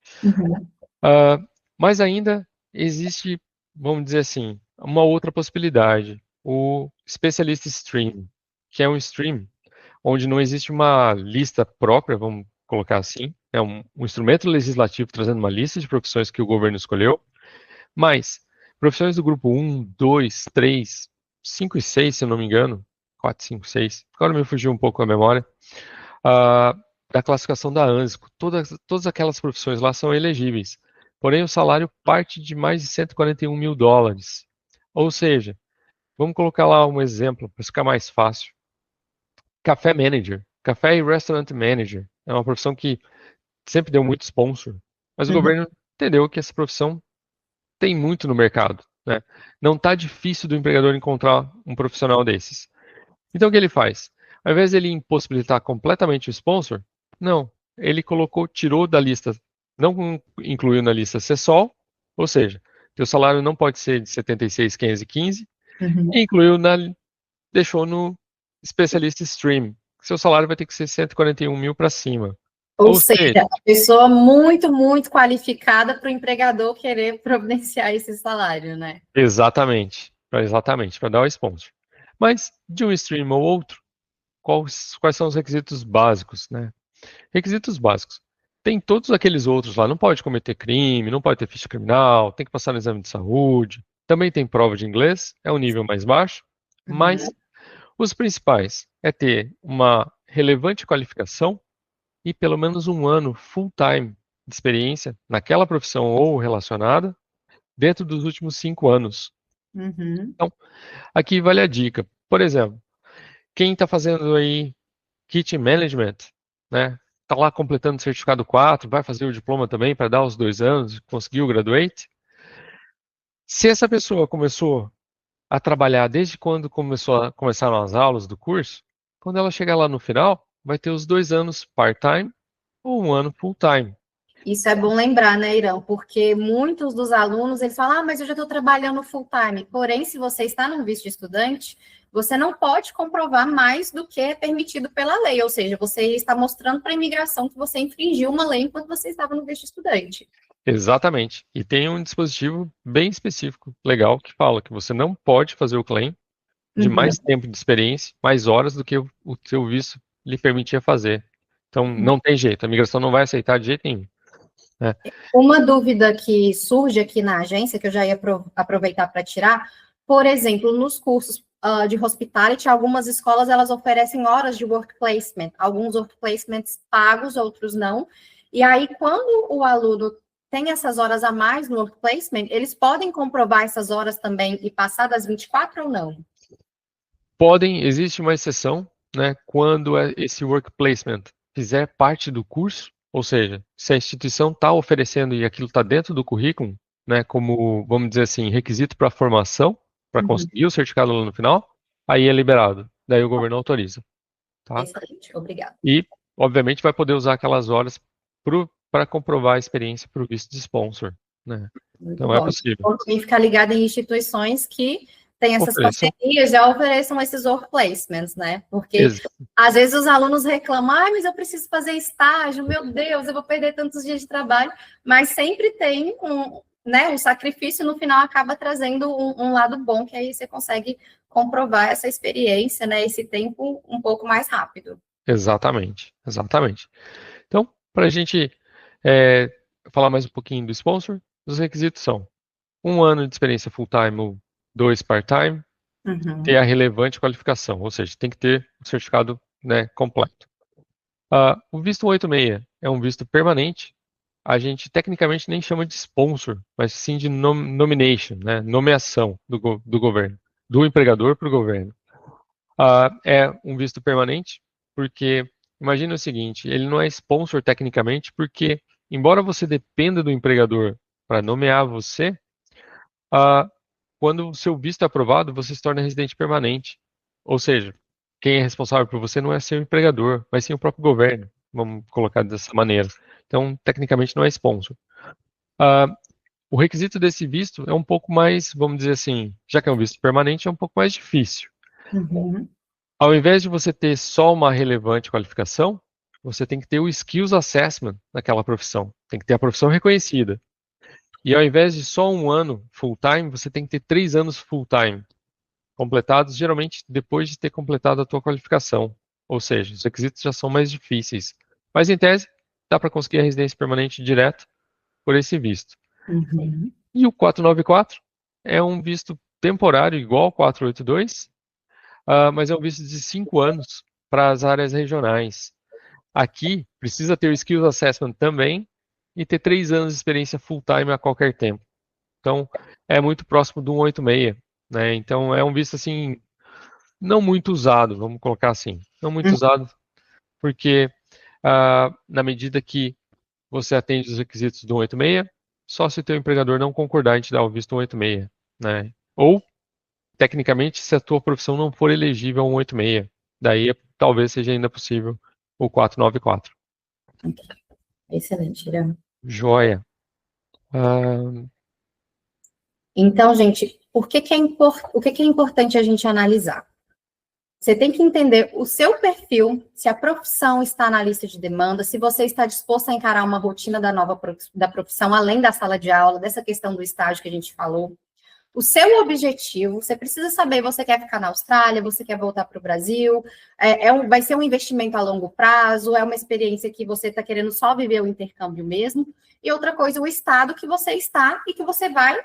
Mas ainda existe, vamos dizer assim, uma outra possibilidade, o Specialist Stream, que é um stream onde não existe uma lista própria, vamos colocar assim, é um instrumento legislativo trazendo uma lista de profissões que o governo escolheu, mas profissões do grupo 1, 2, 3, 5 e 6, se eu não me engano, 4, 5, 6, agora me fugiu um pouco a memória, da classificação da ANSCO, todas aquelas profissões lá são elegíveis, porém o salário parte de mais de 141 mil dólares, ou seja, vamos colocar lá um exemplo para ficar mais fácil. Café Manager, Café e Restaurant Manager, é uma profissão que sempre deu muito sponsor, mas o governo entendeu que essa profissão tem muito no mercado. Né? Não está difícil do empregador encontrar um profissional desses. Então o que ele faz? Ao invés de ele impossibilitar completamente o sponsor, Não. Ele tirou da lista, não incluiu na lista CESOL, ou seja, teu salário não pode ser de 76.515, e deixou no especialista stream. Seu salário vai ter que ser 141 mil para cima. Ou seja, a pessoa muito, muito qualificada para o empregador querer providenciar esse salário, né? Exatamente, para dar o sponsor. Mas de um stream ou outro, quais são os requisitos básicos, né? Requisitos básicos. Tem todos aqueles outros lá, não pode cometer crime, não pode ter ficha criminal, tem que passar no exame de saúde, também tem prova de inglês, é um nível mais baixo, mas os principais é ter uma relevante qualificação e pelo menos um ano full-time de experiência naquela profissão ou relacionada dentro dos últimos 5 anos. Então, aqui vale a dica. Por exemplo, quem está fazendo aí Kitchen Management, né? Está lá completando o certificado 4, vai fazer o diploma também para dar os 2 anos, conseguir o graduate. Se essa pessoa começou a trabalhar desde quando começaram as aulas do curso, quando ela chegar lá no final, vai ter os 2 anos part-time ou um ano full-time. Isso é bom lembrar, né, Irã? Porque muitos dos alunos, eles falam, mas eu já estou trabalhando full-time. Porém, se você está no visto de estudante, você não pode comprovar mais do que é permitido pela lei. Ou seja, você está mostrando para a imigração que você infringiu uma lei enquanto você estava no visto de estudante. Exatamente. E tem um dispositivo bem específico, legal, que fala que você não pode fazer o claim de mais tempo de experiência, mais horas do que o seu visto lhe permitia fazer. Então, não tem jeito. A imigração não vai aceitar de jeito nenhum. Uma dúvida que surge aqui na agência, que eu já ia aproveitar para tirar, por exemplo, nos cursos de hospitality, algumas escolas elas oferecem horas de work placement, alguns work placements pagos, outros não. E aí, quando o aluno tem essas horas a mais no work placement, eles podem comprovar essas horas também e passar das 24 ou não? Podem, existe uma exceção, né, quando esse work placement fizer parte do curso, ou seja, se a instituição está oferecendo e aquilo está dentro do currículo, né, como, vamos dizer assim, requisito para formação, para conseguir o certificado lá no final, aí é liberado. Daí o governo autoriza. Tá? Excelente, obrigada. E, obviamente, vai poder usar aquelas horas para comprovar a experiência para o visto de sponsor. Né? Então, é possível. Então, também ficar ligado em instituições que têm essas parcerias, já ofereçam esses work placements, né? Porque, às vezes, os alunos reclamam, mas eu preciso fazer estágio, meu Deus, eu vou perder tantos dias de trabalho, mas sempre tem um sacrifício, no final acaba trazendo um lado bom, que aí você consegue comprovar essa experiência, né? Esse tempo um pouco mais rápido. Exatamente, exatamente. Então, para a gente falar mais um pouquinho do sponsor, os requisitos são 1 ano de experiência full-time ou 2 part-time, ter a relevante qualificação, ou seja, tem que ter o certificado, né, completo. O visto 186 é um visto permanente, a gente tecnicamente nem chama de sponsor, mas sim de nomination, né, nomeação do governo, do empregador para o governo. É um visto permanente, porque imagina o seguinte, ele não é sponsor tecnicamente, porque embora você dependa do empregador para nomear você, quando o seu visto é aprovado, você se torna residente permanente. Ou seja, quem é responsável por você não é seu empregador, mas sim o próprio governo. Vamos colocar dessa maneira. Então, tecnicamente, não é sponsor. O requisito desse visto é um pouco mais, vamos dizer assim, já que é um visto permanente, é um pouco mais difícil. Ao invés de você ter só uma relevante qualificação, você tem que ter o Skills Assessment naquela profissão. Tem que ter a profissão reconhecida. E ao invés de só 1 ano full-time, você tem que ter 3 anos full-time, completados geralmente depois de ter completado a tua qualificação. Ou seja, os requisitos já são mais difíceis. Mas em tese, dá para conseguir a residência permanente direto por esse visto. E o 494 é um visto temporário igual ao 482, mas é um visto de 5 anos para as áreas regionais. Aqui, precisa ter o Skills Assessment também, e ter 3 anos de experiência full-time a qualquer tempo. Então, é muito próximo do 186, né? Então, é um visto, assim, não muito usado, vamos colocar assim. Não muito usado, porque na medida que você atende os requisitos do 186, só se o teu empregador não concordar em te dar o visto 186, né? Ou, tecnicamente, se a tua profissão não for elegível ao 186, daí talvez seja ainda possível o 494. Excelente, Irã. Joia. Então, gente, o que que é importante a gente analisar? Você tem que entender o seu perfil, se a profissão está na lista de demanda, se você está disposto a encarar uma rotina da profissão, além da sala de aula, dessa questão do estágio que a gente falou. O seu objetivo, você precisa saber, você quer ficar na Austrália, você quer voltar para o Brasil, vai ser um investimento a longo prazo, é uma experiência que você está querendo só viver o intercâmbio mesmo. E outra coisa, o estado que você está e que você vai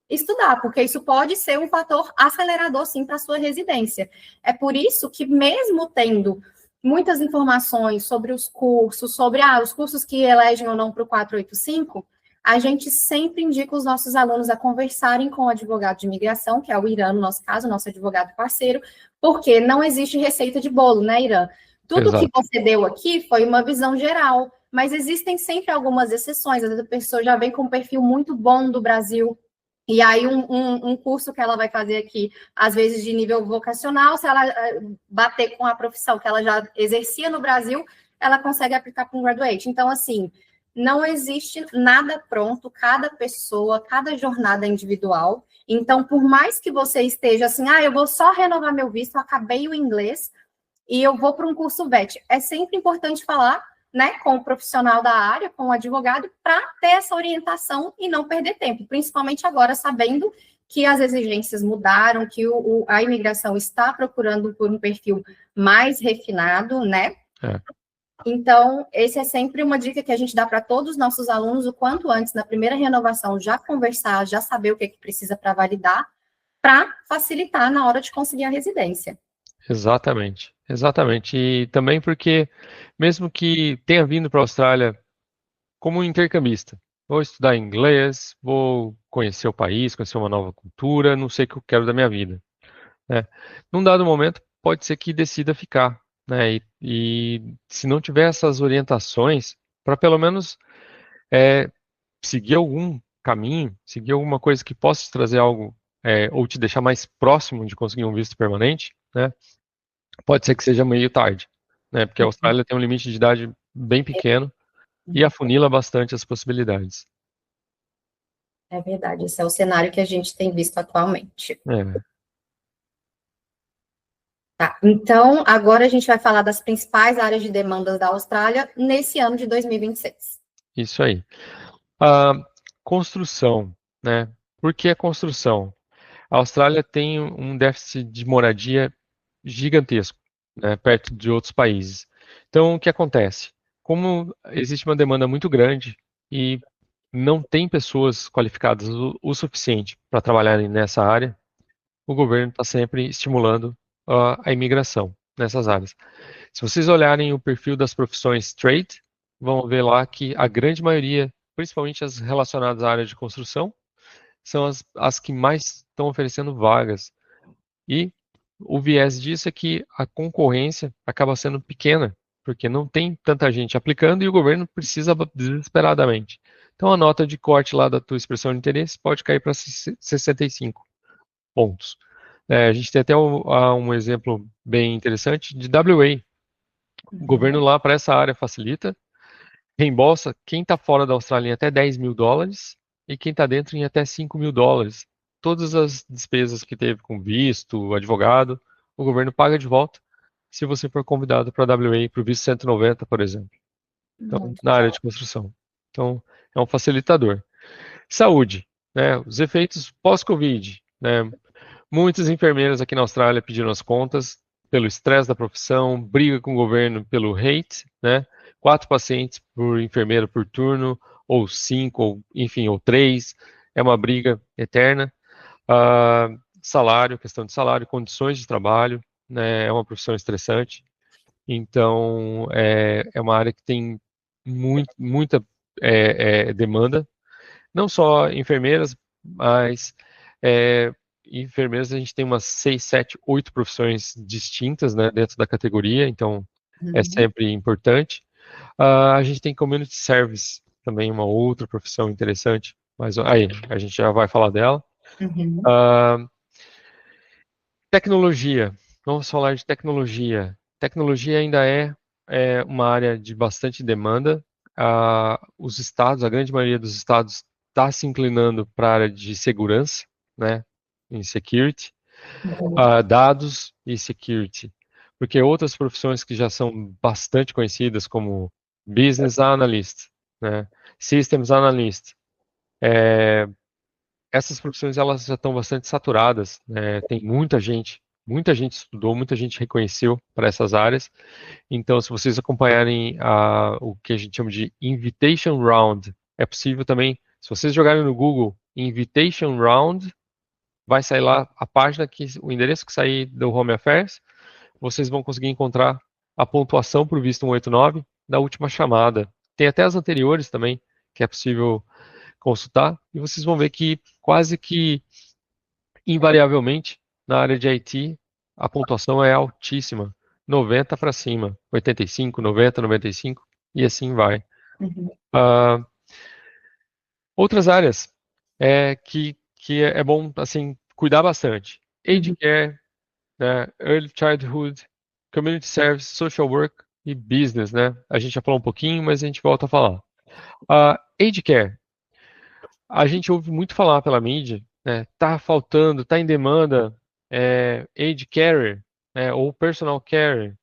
estudar, porque isso pode ser um fator acelerador, sim, para a sua residência. É por isso que, mesmo tendo muitas informações sobre os cursos, sobre os cursos que elegem ou não para o 485, a gente sempre indica os nossos alunos a conversarem com o advogado de imigração, que é o Irã, no nosso caso, nosso advogado parceiro, porque não existe receita de bolo, né, Irã? Tudo Exato. que você deu aqui foi uma visão geral, mas existem sempre algumas exceções. Às vezes a pessoa já vem com um perfil muito bom do Brasil, e aí, um curso que ela vai fazer aqui, às vezes de nível vocacional, se ela bater com a profissão que ela já exercia no Brasil, ela consegue aplicar para um graduate. Então, assim, não existe nada pronto, cada pessoa, cada jornada é individual. Então, por mais que você esteja assim, eu vou só renovar meu visto, eu acabei o inglês e eu vou para um curso VET, é sempre importante falar, né, com o profissional da área, com o advogado, para ter essa orientação e não perder tempo, principalmente agora, sabendo que as exigências mudaram, que a imigração está procurando por um perfil mais refinado, né? Então, esse é sempre uma dica que a gente dá para todos os nossos alunos, o quanto antes, na primeira renovação, já conversar, já saber o que precisa para validar, para facilitar na hora de conseguir a residência. Exatamente, exatamente. E também porque, mesmo que tenha vindo para a Austrália como um intercambista, vou estudar inglês, vou conhecer o país, conhecer uma nova cultura, não sei o que eu quero da minha vida, né? Num dado momento, pode ser que decida ficar, né? E se não tiver essas orientações, para pelo menos seguir algum caminho, seguir alguma coisa que possa te trazer algo, ou te deixar mais próximo de conseguir um visto permanente, né? Pode ser que seja meio tarde, né? Porque a Austrália tem um limite de idade bem pequeno e afunila bastante as possibilidades. É verdade, esse é o cenário que a gente tem visto atualmente. Tá, então, agora a gente vai falar das principais áreas de demandas da Austrália nesse ano de 2026. Isso aí. A construção, né? Por que a construção? A Austrália tem um déficit de moradia gigantesco, né, perto de outros países. Então, o que acontece? Como existe uma demanda muito grande e não tem pessoas qualificadas o suficiente para trabalharem nessa área, o governo está sempre estimulando a imigração nessas áreas. Se vocês olharem o perfil das profissões trade, vão ver lá que a grande maioria, principalmente as relacionadas à área de construção, são as que mais estão oferecendo vagas. E o viés disso é que a concorrência acaba sendo pequena, porque não tem tanta gente aplicando e o governo precisa desesperadamente. Então a nota de corte lá da tua expressão de interesse pode cair para 65 pontos. A gente tem até um exemplo bem interessante de WA. O governo lá para essa área facilita, reembolsa quem está fora da Austrália em até $10.000 e quem está dentro em até $5.000. Todas as despesas que teve com visto, advogado, o governo paga de volta se você for convidado para a WA, para o visto 190, por exemplo. Então, na área de construção. Então, é um facilitador. Saúde, né? Os efeitos pós-Covid, né? Muitas enfermeiras aqui na Austrália pediram as contas pelo estresse da profissão, briga com o governo pelo rate, né? 4 pacientes por enfermeira por turno, ou 5, ou enfim, ou 3. É uma briga eterna. Salário, questão de salário, condições de trabalho, né? É uma profissão estressante. Então, é uma área que tem muita demanda. Não só enfermeiras, mas enfermeiras a gente tem umas 6, 7, 8 profissões distintas, né, dentro da categoria, então é sempre importante. A gente tem community service, também uma outra profissão interessante, mas aí a gente já vai falar dela. Tecnologia, vamos falar de tecnologia. Tecnologia ainda é é uma área de bastante demanda. Os estados, a grande maioria dos estados está se inclinando para a área de segurança, né, em security, dados e security, porque outras profissões que já são bastante conhecidas, como business analyst, né, systems analyst, essas profissões elas já estão bastante saturadas, né, tem muita gente estudou, muita gente reconheceu para essas áreas. Então, se vocês acompanharem o que a gente chama de Invitation Round, é possível também, se vocês jogarem no Google Invitation Round, vai sair lá a página, o endereço que sair do Home Affairs, vocês vão conseguir encontrar a pontuação para o visto 189 da última chamada. Tem até as anteriores também, que é possível consultar, e vocês vão ver que quase que invariavelmente na área de IT a pontuação é altíssima, 90 para cima, 85, 90, 95 e assim vai. Uh, outras áreas que é bom assim cuidar bastante: Aged Care, né, Early Childhood, Community Service, Social Work e Business, né? A gente já falou um pouquinho, mas a gente volta a falar. Aged Care, a gente ouve muito falar pela mídia, né? Tá faltando, tá em demanda, Aged Carer, né, ou Personal Carer,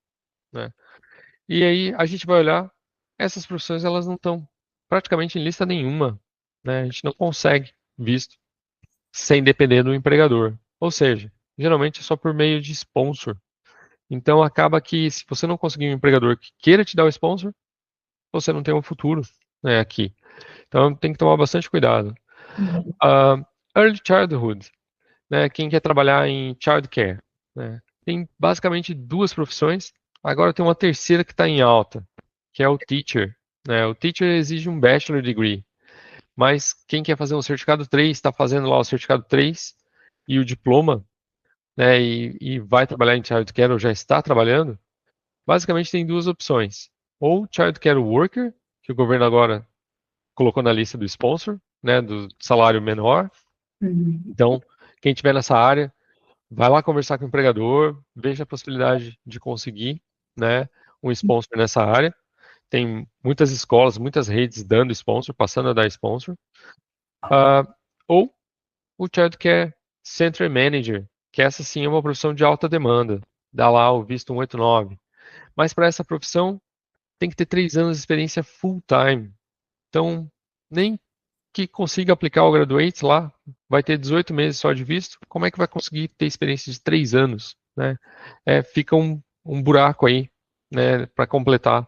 né? E aí a gente vai olhar, essas profissões elas não estão praticamente em lista nenhuma, né? A gente não consegue visto sem depender do empregador. Ou seja, geralmente é só por meio de sponsor. Então acaba que se você não conseguir um empregador que queira te dar o sponsor, você não tem um futuro, né, aqui. Então tem que tomar bastante cuidado. Early Childhood, né, quem quer trabalhar em childcare, né, tem basicamente duas profissões. Agora tem uma terceira que está em alta, que é o teacher, né? O teacher exige um bachelor degree, mas quem quer fazer um certificado 3 está fazendo lá o certificado 3 e o diploma, né, e vai trabalhar em childcare ou já está trabalhando. Basicamente tem duas opções: ou childcare worker, que o governo agora colocou na lista do sponsor, né, do salário menor. Então, quem tiver nessa área, vai lá conversar com o empregador, veja a possibilidade de conseguir, né, um sponsor nessa área. Tem muitas escolas, muitas redes dando sponsor, passando a dar sponsor. Ou o Childcare Center Manager, que essa sim é uma profissão de alta demanda, dá lá o visto 189. Mas para essa profissão tem que ter 3 anos de experiência full time. Então, nem que consiga aplicar o Graduate lá, vai ter 18 meses só de visto, como é que vai conseguir ter experiência de 3 anos, né? Fica um buraco aí, né, para completar,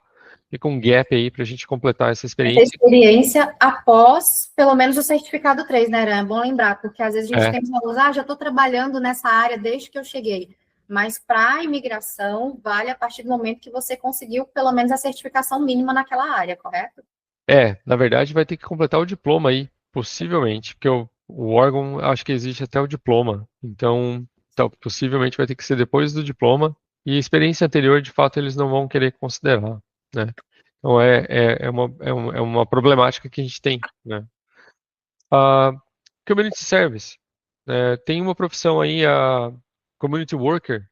fica um gap aí para a gente completar essa Essa experiência. experiência após, pelo menos, o certificado 3, né, Aran? É bom lembrar, porque às vezes a gente tem pessoas, já estou trabalhando nessa área desde que eu cheguei. Mas para a imigração, vale a partir do momento que você conseguiu, pelo menos, a certificação mínima naquela área, correto? Na verdade vai ter que completar o diploma aí, possivelmente, porque o órgão acho que existe até o diploma. Então, possivelmente vai ter que ser depois do diploma, e experiência anterior, de fato, eles não vão querer considerar, né? Então é uma problemática que a gente tem, né? Community Service. Tem uma profissão aí, a Community Worker,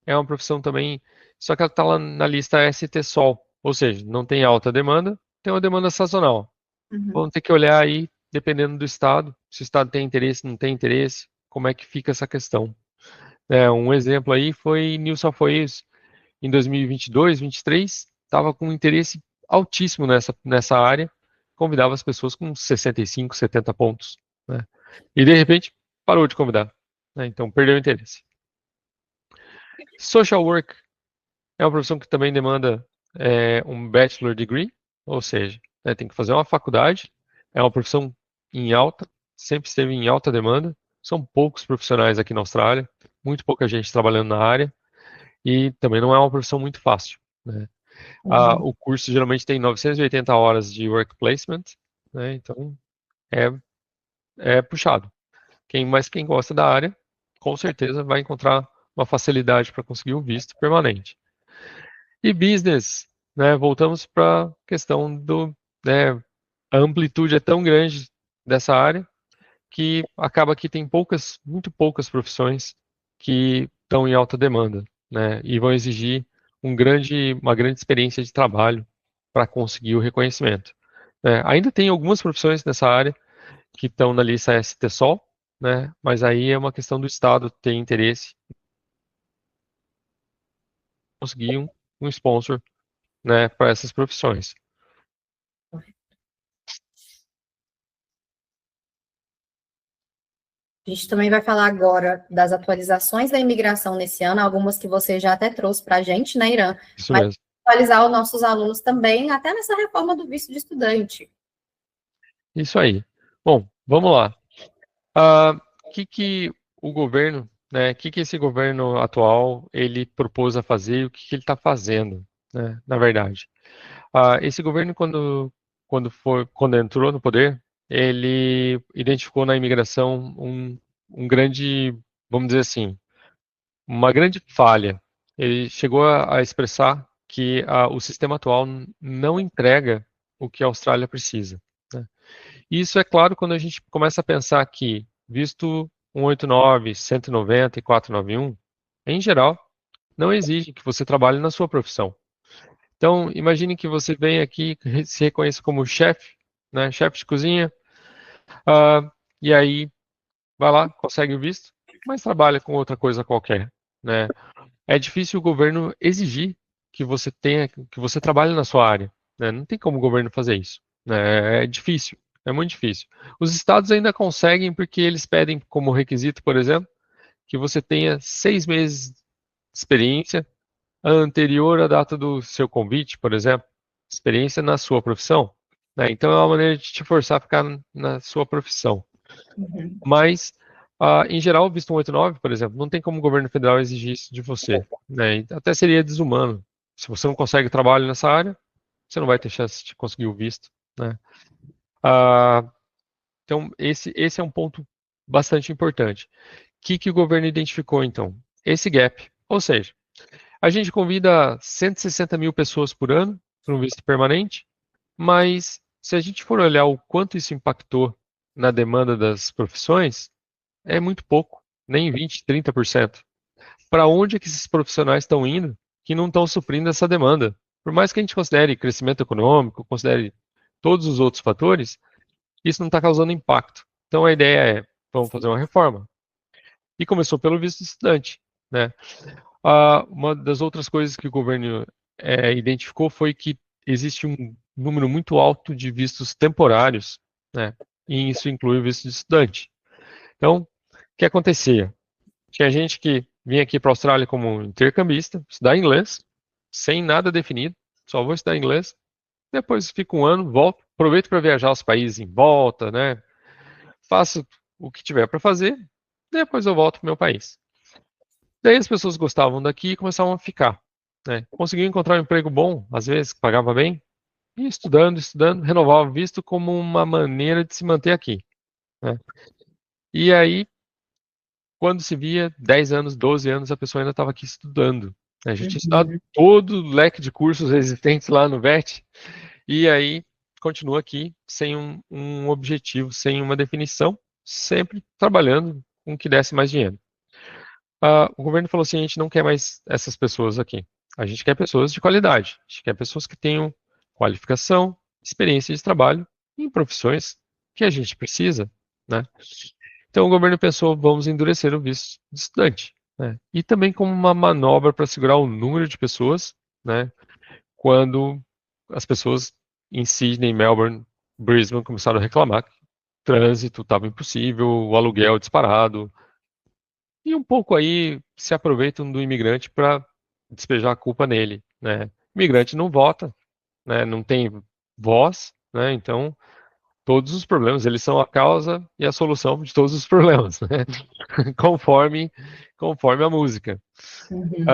é uma profissão também, só que ela está lá na lista ST-SOL, ou seja, não tem alta demanda, tem uma demanda sazonal. Vamos ter que olhar aí, dependendo do estado, se o estado tem interesse, não tem interesse, como é que fica essa questão. Um exemplo aí foi New South Wales, em 2022, 2023, estava com um interesse altíssimo nessa área, convidava as pessoas com 65, 70 pontos, né? E de repente parou de convidar, né? Então perdeu o interesse. Social Work é uma profissão que também demanda um bachelor degree, ou seja, tem que fazer uma faculdade, é uma profissão em alta, sempre esteve em alta demanda, são poucos profissionais aqui na Austrália, muito pouca gente trabalhando na área, e também não é uma profissão muito fácil, né? O curso geralmente tem 980 horas de work placement, né? Então é puxado. Mas quem gosta da área, com certeza vai encontrar uma facilidade para conseguir o visto permanente. E business, né? Voltamos para a questão né, a amplitude é tão grande dessa área que acaba que tem muito poucas profissões que estão em alta demanda, né? E vão exigir uma grande experiência de trabalho para conseguir o reconhecimento. Ainda tem algumas profissões nessa área que estão na lista STSOL, né? Mas aí é uma questão do Estado ter interesse em conseguir um sponsor, né, para essas profissões. A gente também vai falar agora das atualizações da imigração nesse ano, algumas que você já até trouxe para a gente, né, Irã? Isso Mas mesmo. atualizar os nossos alunos também, até nessa reforma do visto de estudante. Isso aí. Bom, vamos lá. Que o governo, né, que esse governo atual ele propôs a fazer e o que ele está fazendo, né, na verdade. Esse governo, quando entrou no poder, ele identificou na imigração um grande, vamos dizer assim, uma grande falha. Ele chegou a expressar que o sistema atual não entrega o que a Austrália precisa, né? E isso é claro quando a gente começa a pensar que, visto 189, 190 e 491, em geral, não exige que você trabalhe na sua profissão. Então, imagine que você vem aqui, se reconheça como chefe, né, chefe de cozinha, e aí vai lá, consegue o visto, mas trabalha com outra coisa qualquer, né? É difícil o governo exigir que você trabalhe na sua área, né? Não tem como o governo fazer isso, né? É difícil, é muito difícil. Os estados ainda conseguem porque eles pedem como requisito, por exemplo, que você tenha 6 meses de experiência anterior à data do seu convite, por exemplo, experiência na sua profissão, né? Então é uma maneira de te forçar a ficar na sua profissão. Uhum. Mas, em geral, o visto 189, por exemplo, não tem como o governo federal exigir isso de você, né? E até seria desumano. Se você não consegue trabalho nessa área, você não vai ter chance de conseguir o visto, né? Então, esse é um ponto bastante importante. O que o governo identificou, então? Esse gap. Ou seja, a gente convida 160 mil pessoas por ano para um visto permanente, mas se a gente for olhar o quanto isso impactou na demanda das profissões, é muito pouco, nem 20, 30%. Para onde é que esses profissionais estão indo que não estão suprindo essa demanda? Por mais que a gente considere crescimento econômico, considere todos os outros fatores, isso não está causando impacto. Então a ideia é, vamos fazer uma reforma. E começou pelo visto de estudante, né? Uma das outras coisas que o governo identificou foi que existe um número muito alto de vistos temporários, né? E isso inclui o visto de estudante. Então, o que acontecia? Tinha gente que vinha aqui para a Austrália como intercambista, estudar inglês, sem nada definido, só vou estudar inglês, depois fico um ano, volto, aproveito para viajar os países em volta, né? Faço o que tiver para fazer, depois eu volto para o meu país. Daí as pessoas gostavam daqui e começavam a ficar, né? Conseguiam encontrar um emprego bom, às vezes pagava bem, e estudando, renovava o visto como uma maneira de se manter aqui, né? E aí, quando se via 10 anos, 12 anos, a pessoa ainda estava aqui estudando, né? A gente tinha estudado todo o leque de cursos existentes lá no VET, e aí continua aqui sem um objetivo, sem uma definição, sempre trabalhando com o que desse mais dinheiro. O governo falou assim, a gente não quer mais essas pessoas aqui. A gente quer pessoas de qualidade. A gente quer pessoas que tenham qualificação, experiência de trabalho em profissões que a gente precisa, né? Então o governo pensou, vamos endurecer o visto de estudante, né? E também como uma manobra para segurar o número de pessoas, né? Quando as pessoas em Sydney, Melbourne, Brisbane começaram a reclamar que o trânsito estava impossível, o aluguel disparado, e um pouco aí se aproveitam do imigrante para despejar a culpa nele, né? O imigrante não vota, né? Não tem voz, né? Então, todos os problemas, eles são a causa e a solução de todos os problemas, né? Conforme a música. Uhum.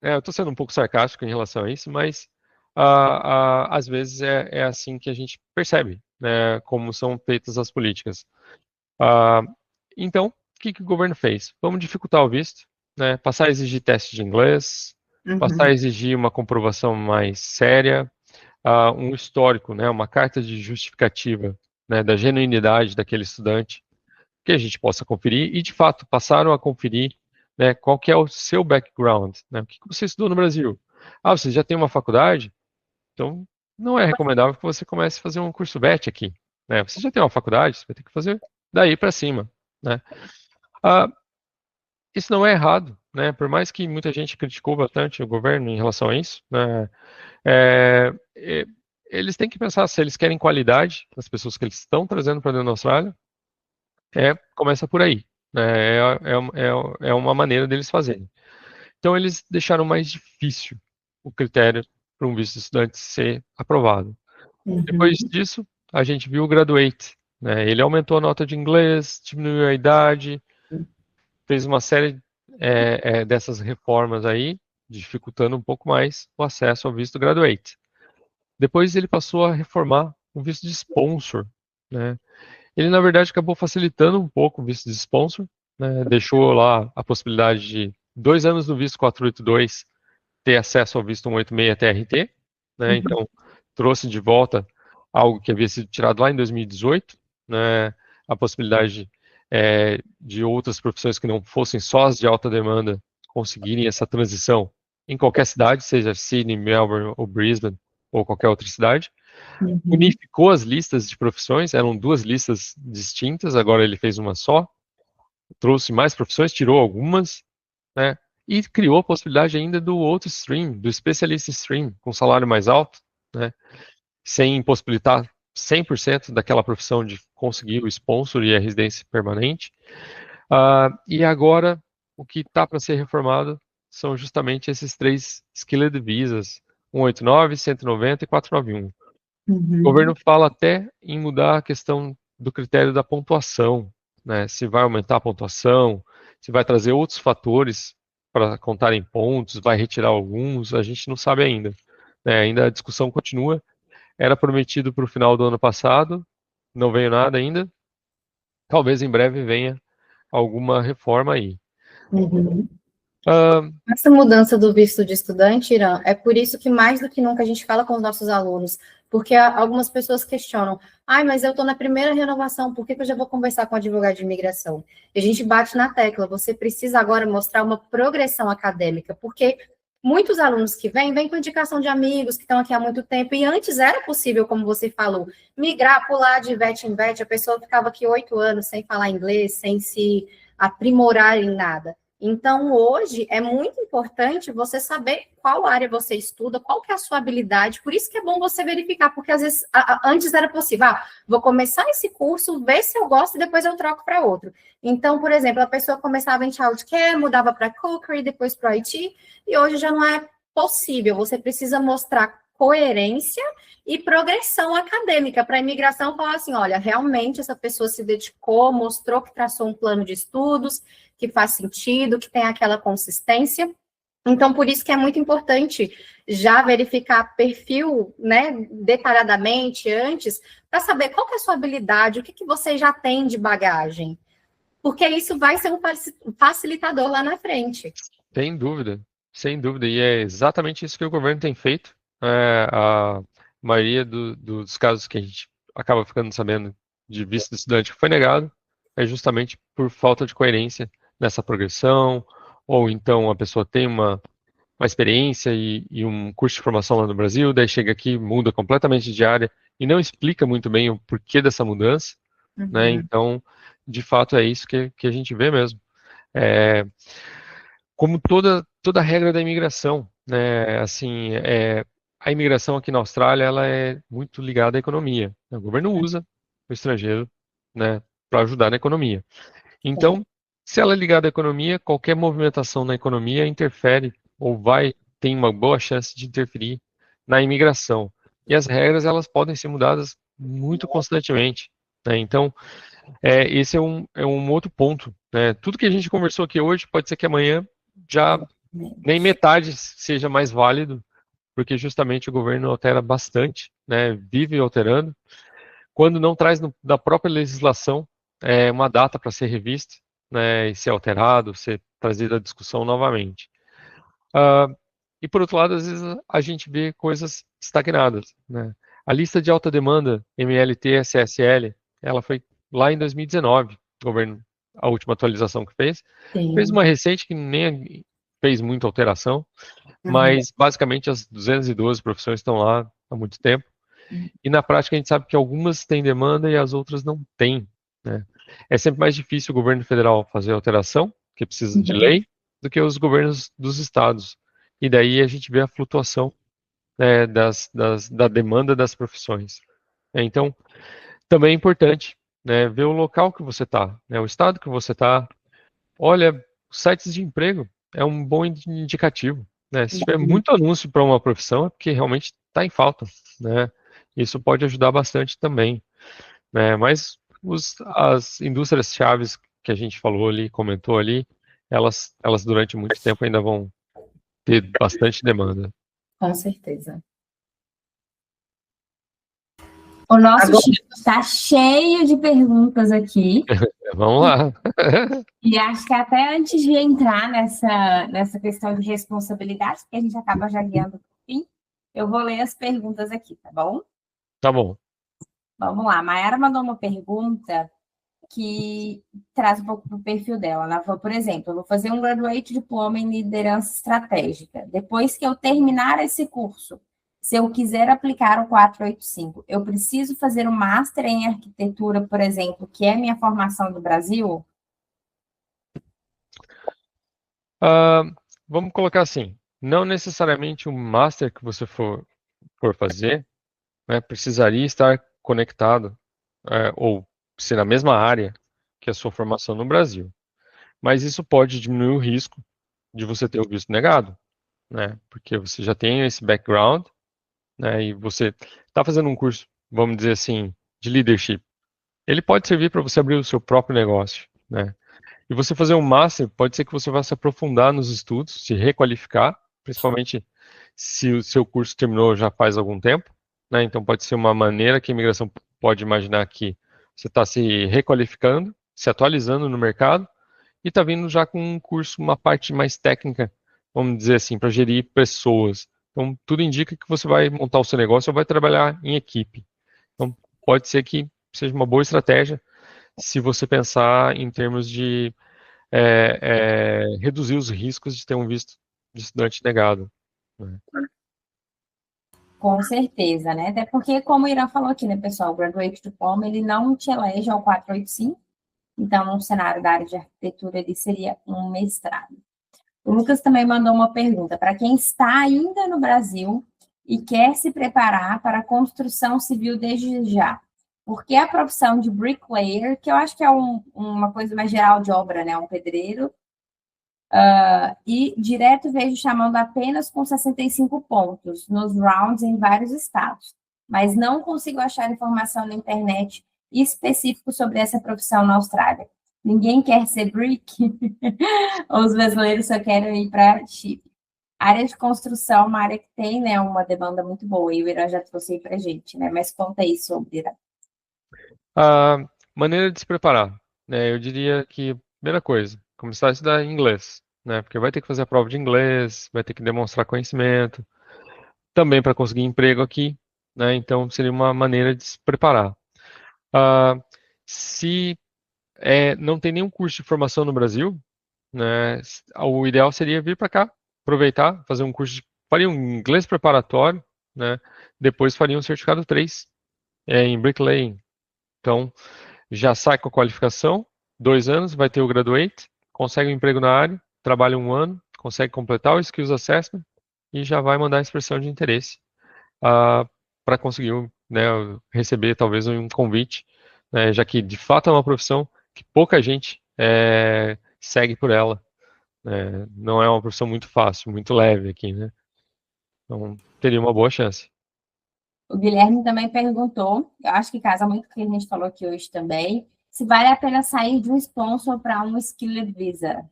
Eu estou sendo um pouco sarcástico em relação a isso, mas às vezes é assim que a gente percebe, né? Como são feitas as políticas. Então, o que o governo fez? Vamos dificultar o visto, né? Passar a exigir teste de inglês, passar a exigir uma comprovação mais séria, um histórico, né? Uma carta de justificativa, né? Da genuinidade daquele estudante, que a gente possa conferir, e de fato passaram a conferir né? Qual que é o seu background, né? O que você estudou no Brasil? Ah, você já tem uma faculdade? Então, não é recomendável que você comece a fazer um curso BET aqui, né? Você já tem uma faculdade, você vai ter que fazer daí para cima, né? Ah, isso não é errado, né? Por mais que muita gente criticou bastante o governo em relação a isso, né? É, é, eles têm que pensar se eles querem qualidade nas pessoas que eles estão trazendo para dentro da Austrália, começa por aí, né? É uma maneira deles fazerem. Então, eles deixaram mais difícil o critério para um visto de estudante ser aprovado. Depois disso, a gente viu o Graduate, né? Ele aumentou a nota de inglês, diminuiu a idade, fez uma série dessas reformas aí, dificultando um pouco mais o acesso ao visto Graduate. Depois ele passou a reformar o visto de sponsor, né? Ele, na verdade, acabou facilitando um pouco o visto de sponsor, né? Deixou lá a possibilidade de 2 anos no visto 482 ter acesso ao visto 186 TRT, né? Então, trouxe de volta algo que havia sido tirado lá em 2018, né? A possibilidade de outras profissões que não fossem só as de alta demanda conseguirem essa transição em qualquer cidade, seja Sydney, Melbourne ou Brisbane ou qualquer outra cidade. Unificou as listas de profissões, eram 2 listas distintas, agora ele fez uma só, trouxe mais profissões, tirou algumas, né? E criou a possibilidade ainda do outro stream, do especialista stream, com salário mais alto, né? Sem impossibilitar 100% daquela profissão de conseguir o sponsor e a residência permanente. E agora, o que está para ser reformado são justamente esses 3 Skilled Visas, 189, 190 e 491. O governo fala até em mudar a questão do critério da pontuação, né? Se vai aumentar a pontuação, se vai trazer outros fatores para contar em pontos, vai retirar alguns, a gente não sabe ainda, né? Ainda a discussão continua. Era prometido para o final do ano passado, não veio nada ainda. Talvez em breve venha alguma reforma aí. Essa mudança do visto de estudante, Irã, é por isso que mais do que nunca a gente fala com os nossos alunos, porque algumas pessoas questionam, mas eu estou na primeira renovação, por que eu já vou conversar com o advogado de imigração? E a gente bate na tecla, você precisa agora mostrar uma progressão acadêmica, porque muitos alunos que vêm com indicação de amigos que estão aqui há muito tempo, e antes era possível, como você falou, migrar, pular de VET em VET, a pessoa ficava aqui 8 anos sem falar inglês, sem se aprimorar em nada. Então, hoje, é muito importante você saber qual área você estuda, qual que é a sua habilidade, por isso que é bom você verificar, porque às vezes, antes era possível, vou começar esse curso, ver se eu gosto e depois eu troco para outro. Então, por exemplo, a pessoa começava em childcare, mudava para cookery, depois para IT, e hoje já não é possível, você precisa mostrar coerência e progressão acadêmica para a imigração falar assim, olha, realmente essa pessoa se dedicou, mostrou que traçou um plano de estudos, que faz sentido, que tem aquela consistência. Então, por isso que é muito importante já verificar perfil, né, detalhadamente antes, para saber qual que é a sua habilidade, o que você já tem de bagagem. Porque isso vai ser um facilitador lá na frente. Sem dúvida, sem dúvida. E é exatamente isso que o governo tem feito. A maioria dos casos que a gente acaba ficando sabendo de visto de estudante que foi negado é justamente por falta de coerência nessa progressão, ou então a pessoa tem uma experiência e um curso de formação lá no Brasil, daí chega aqui, muda completamente de área e não explica muito bem o porquê dessa mudança, né? Então, de fato, é isso que a gente vê mesmo. Como toda regra da imigração, né? Assim, a imigração aqui na Austrália, ela é muito ligada à economia. O governo usa o estrangeiro, né, para ajudar na economia. Então, se ela é ligada à economia, qualquer movimentação na economia interfere ou tem uma boa chance de interferir na imigração. E as regras, elas podem ser mudadas muito constantemente, né? Então, esse é um outro ponto, né? Tudo que a gente conversou aqui hoje, pode ser que amanhã já nem metade seja mais válido, porque justamente o governo altera bastante, né? Vive alterando. Quando não traz da própria legislação uma data para ser revista, né, e ser alterado, ser trazido à discussão novamente. E por outro lado, às vezes a gente vê coisas estagnadas, né? A lista de alta demanda MLT SSL, ela foi lá em 2019, o governo a última atualização que fez. Sim. Fez uma recente que nem fez muita alteração, mas basicamente as 212 profissões estão lá há muito tempo. E na prática a gente sabe que algumas têm demanda e as outras não têm, né? É sempre mais difícil o governo federal fazer alteração, que precisa de lei, do que os governos dos estados. E daí a gente vê a flutuação, né, da demanda das profissões. Então, também é importante, né, ver o local que você está, né, o estado que você está. Olha, sites de emprego é um bom indicativo, né? Se tiver muito anúncio para uma profissão, é porque realmente está em falta, né? Isso pode ajudar bastante também, né? Mas as indústrias chaves que a gente falou ali, comentou ali, elas durante muito tempo ainda vão ter bastante demanda. Com certeza. O nosso Chico está cheio de perguntas aqui. Vamos lá. E acho que até antes de entrar nessa questão de responsabilidade, que a gente acaba já guiando para o fim, eu vou ler as perguntas aqui, tá bom? Tá bom. Vamos lá. A Mayara mandou uma pergunta que traz um pouco para o perfil dela. Ela falou, por exemplo, eu vou fazer um Graduate Diploma em Liderança Estratégica. Depois que eu terminar esse curso, se eu quiser aplicar o 485, eu preciso fazer um Master em Arquitetura, por exemplo, que é minha formação do Brasil? Vamos colocar assim, não necessariamente o Master que você for fazer, né, precisaria estar conectado, ou ser na mesma área que a sua formação no Brasil. Mas isso pode diminuir o risco de você ter o visto negado, né? Porque você já tem esse background, né? E você está fazendo um curso, vamos dizer assim, de leadership. Ele pode servir para você abrir o seu próprio negócio, né? E você fazer um master, pode ser que você vá se aprofundar nos estudos, se requalificar, principalmente se o seu curso terminou já faz algum tempo, né? Então pode ser uma maneira que a imigração pode imaginar que você está se requalificando, se atualizando no mercado e está vindo já com um curso, uma parte mais técnica, vamos dizer assim, para gerir pessoas. Então tudo indica que você vai montar o seu negócio ou vai trabalhar em equipe. Então pode ser que seja uma boa estratégia se você pensar em termos de reduzir os riscos de ter um visto de estudante negado, né? Com certeza, né? Até porque, como o Irã falou aqui, né, pessoal, o Graduate Diploma, ele não te elege ao 485, então, num cenário da área de arquitetura, ele seria um mestrado. O Lucas também mandou uma pergunta para quem está ainda no Brasil e quer se preparar para a construção civil desde já. Porque a profissão de bricklayer, que eu acho que é uma coisa mais geral de obra, né? Um pedreiro, e direto vejo chamando apenas com 65 pontos nos rounds em vários estados. Mas não consigo achar informação na internet específico sobre essa profissão na Austrália. Ninguém quer ser brick, os brasileiros só querem ir para chip. A área de construção é uma área que tem, né, uma demanda muito boa, e o Irã já trouxe aí para a gente, né? Mas conta aí sobre, Irã. A maneira de se preparar, né? Eu diria que, primeira coisa, começar a estudar inglês, né? Porque vai ter que fazer a prova de inglês, vai ter que demonstrar conhecimento, também para conseguir emprego aqui, né? Então seria uma maneira de se preparar. Se não tem nenhum curso de formação no Brasil, né? O ideal seria vir para cá, aproveitar, fazer um curso faria um inglês preparatório, né? Depois faria um certificado 3 em bricklaying. Então, já sai com a qualificação, 2 anos, vai ter o graduate, consegue um emprego na área, trabalha 1 ano, consegue completar o Skills Assessment e já vai mandar a expressão de interesse para conseguir, né, receber talvez um convite, né, já que de fato é uma profissão que pouca gente segue por ela. Não é uma profissão muito fácil, muito leve aqui, né? Então, teria uma boa chance. O Guilherme também perguntou, eu acho que casa muito com o que a gente falou aqui hoje também, se vale a pena sair de um sponsor para um Skilled Visa.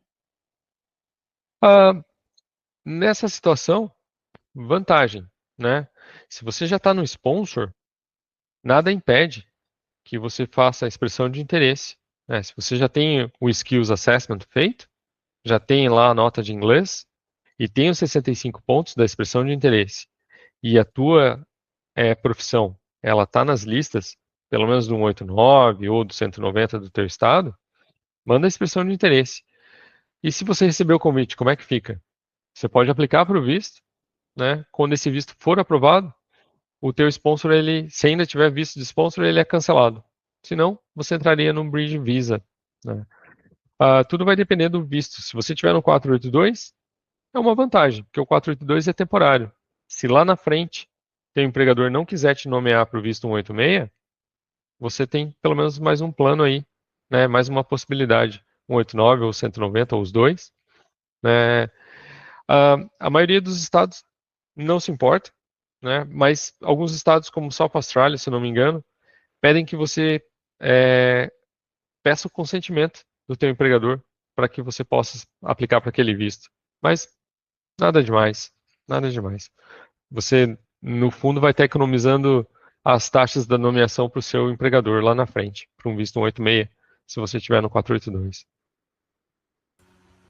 Nessa situação, vantagem, né? Se você já está no sponsor, nada impede que você faça a expressão de interesse, né? Se você já tem o Skills Assessment feito, já tem lá a nota de inglês e tem os 65 pontos da expressão de interesse e a tua profissão, ela está nas listas, pelo menos do 189 ou do 190 do teu estado, manda a expressão de interesse. E se você receber o convite, como é que fica? Você pode aplicar para o visto, né? Quando esse visto for aprovado, o teu sponsor, se ainda tiver visto de sponsor, ele é cancelado. Se não, você entraria no Bridge Visa, né? Tudo vai depender do visto. Se você tiver no 482, é uma vantagem, porque o 482 é temporário. Se lá na frente teu empregador não quiser te nomear para o visto 186, você tem pelo menos mais um plano aí, né? Mais uma possibilidade, 189 ou 190 ou os dois, né? A maioria dos estados não se importa, né? Mas alguns estados, como South Australia, se não me engano, pedem que você peça o consentimento do teu empregador para que você possa aplicar para aquele visto. Mas nada demais, nada demais. Você, no fundo, vai estar economizando as taxas da nomeação para o seu empregador lá na frente, para um visto 186, se você estiver no 482.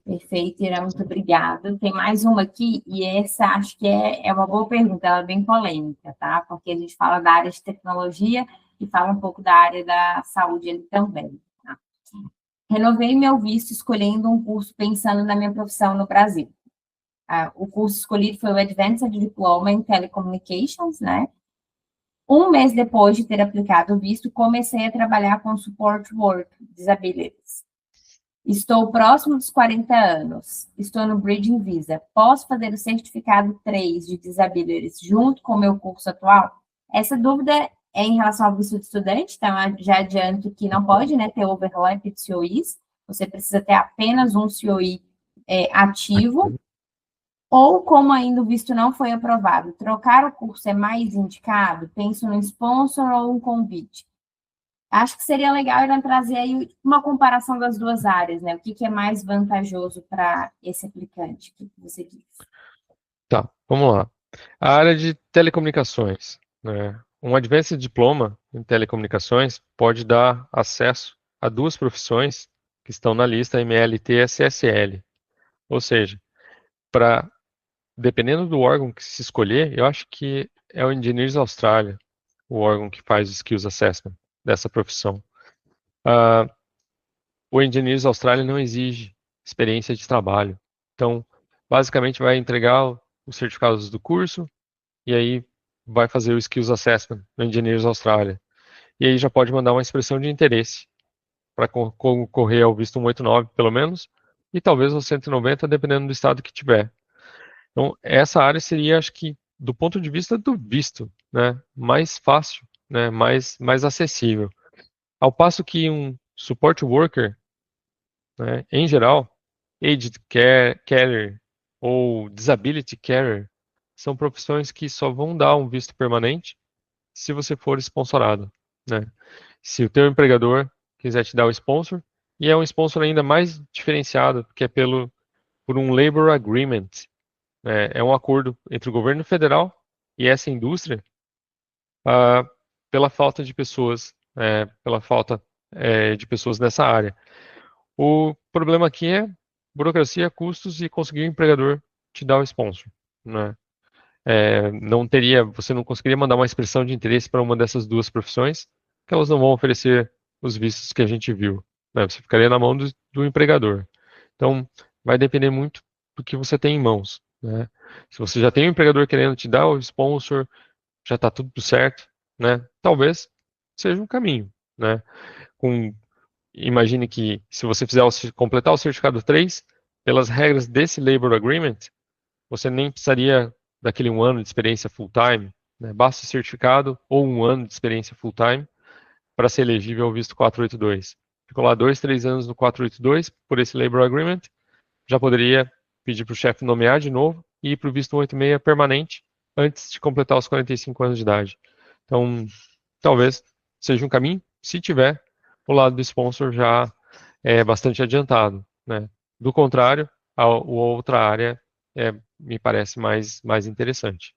Perfeito, Ira, muito obrigada. Tem mais uma aqui, e essa acho que é uma boa pergunta, ela é bem polêmica, tá? Porque a gente fala da área de tecnologia e fala um pouco da área da saúde ali também. Tá? Renovei meu visto escolhendo um curso pensando na minha profissão no Brasil. O curso escolhido foi o Advanced Diploma in Telecommunications, né? Um mês depois de ter aplicado o visto, comecei a trabalhar com Support Work Disabilities. Estou próximo dos 40 anos. Estou no Bridging Visa. Posso fazer o certificado 3 de Disabilities junto com o meu curso atual? Essa dúvida é em relação ao visto de estudante, então já adianto que não pode, né, ter overlap de COIs. Você precisa ter apenas um COI ativo. Ou, como ainda o visto não foi aprovado, trocar o curso é mais indicado? Penso no sponsor ou um convite? Acho que seria legal ele trazer aí uma comparação das duas áreas, né? O que é mais vantajoso para esse aplicante? O que você diz? Tá, vamos lá. A área de telecomunicações, né? Um Advanced Diploma em telecomunicações pode dar acesso a duas profissões que estão na lista MLT e SSL. Ou seja, dependendo do órgão que se escolher, eu acho que é o Engineers Australia, o órgão que faz o Skills Assessment dessa profissão. O Engineers Australia não exige experiência de trabalho. Então, basicamente vai entregar os certificados do curso e aí vai fazer o Skills Assessment no Engineers Australia. E aí já pode mandar uma expressão de interesse para concorrer ao visto 189, pelo menos, e talvez ao 190, dependendo do estado que tiver. Então, essa área seria, acho que, do ponto de vista do visto, né, mais fácil, né, mais acessível. Ao passo que um support worker, né, em geral, aged carer ou disability carer, são profissões que só vão dar um visto permanente se você for sponsorado, né? Se o teu empregador quiser te dar o sponsor, e é um sponsor ainda mais diferenciado, que é por um labor agreement, né? É um acordo entre o governo federal e essa indústria pela falta de pessoas, de pessoas nessa área. O problema aqui é burocracia, custos e conseguir um empregador te dar o sponsor, né? Você não conseguiria mandar uma expressão de interesse para uma dessas duas profissões, que elas não vão oferecer os vistos que a gente viu, né? Você ficaria na mão do empregador. Então, vai depender muito do que você tem em mãos, né? Se você já tem um empregador querendo te dar o sponsor, já está tudo certo, né? Talvez seja um caminho, né? Imagine que se você completar o certificado 3, pelas regras desse Labor Agreement, você nem precisaria daquele 1 ano de experiência full-time, né? Basta o certificado ou 1 ano de experiência full-time para ser elegível ao visto 482. Ficou lá 2, 3 anos no 482 por esse Labor Agreement, já poderia pedir para o chefe nomear de novo e ir para o visto 186 permanente antes de completar os 45 anos de idade. Então, talvez seja um caminho, se tiver, o lado do sponsor já é bastante adiantado, né? Do contrário, a outra área me parece mais interessante.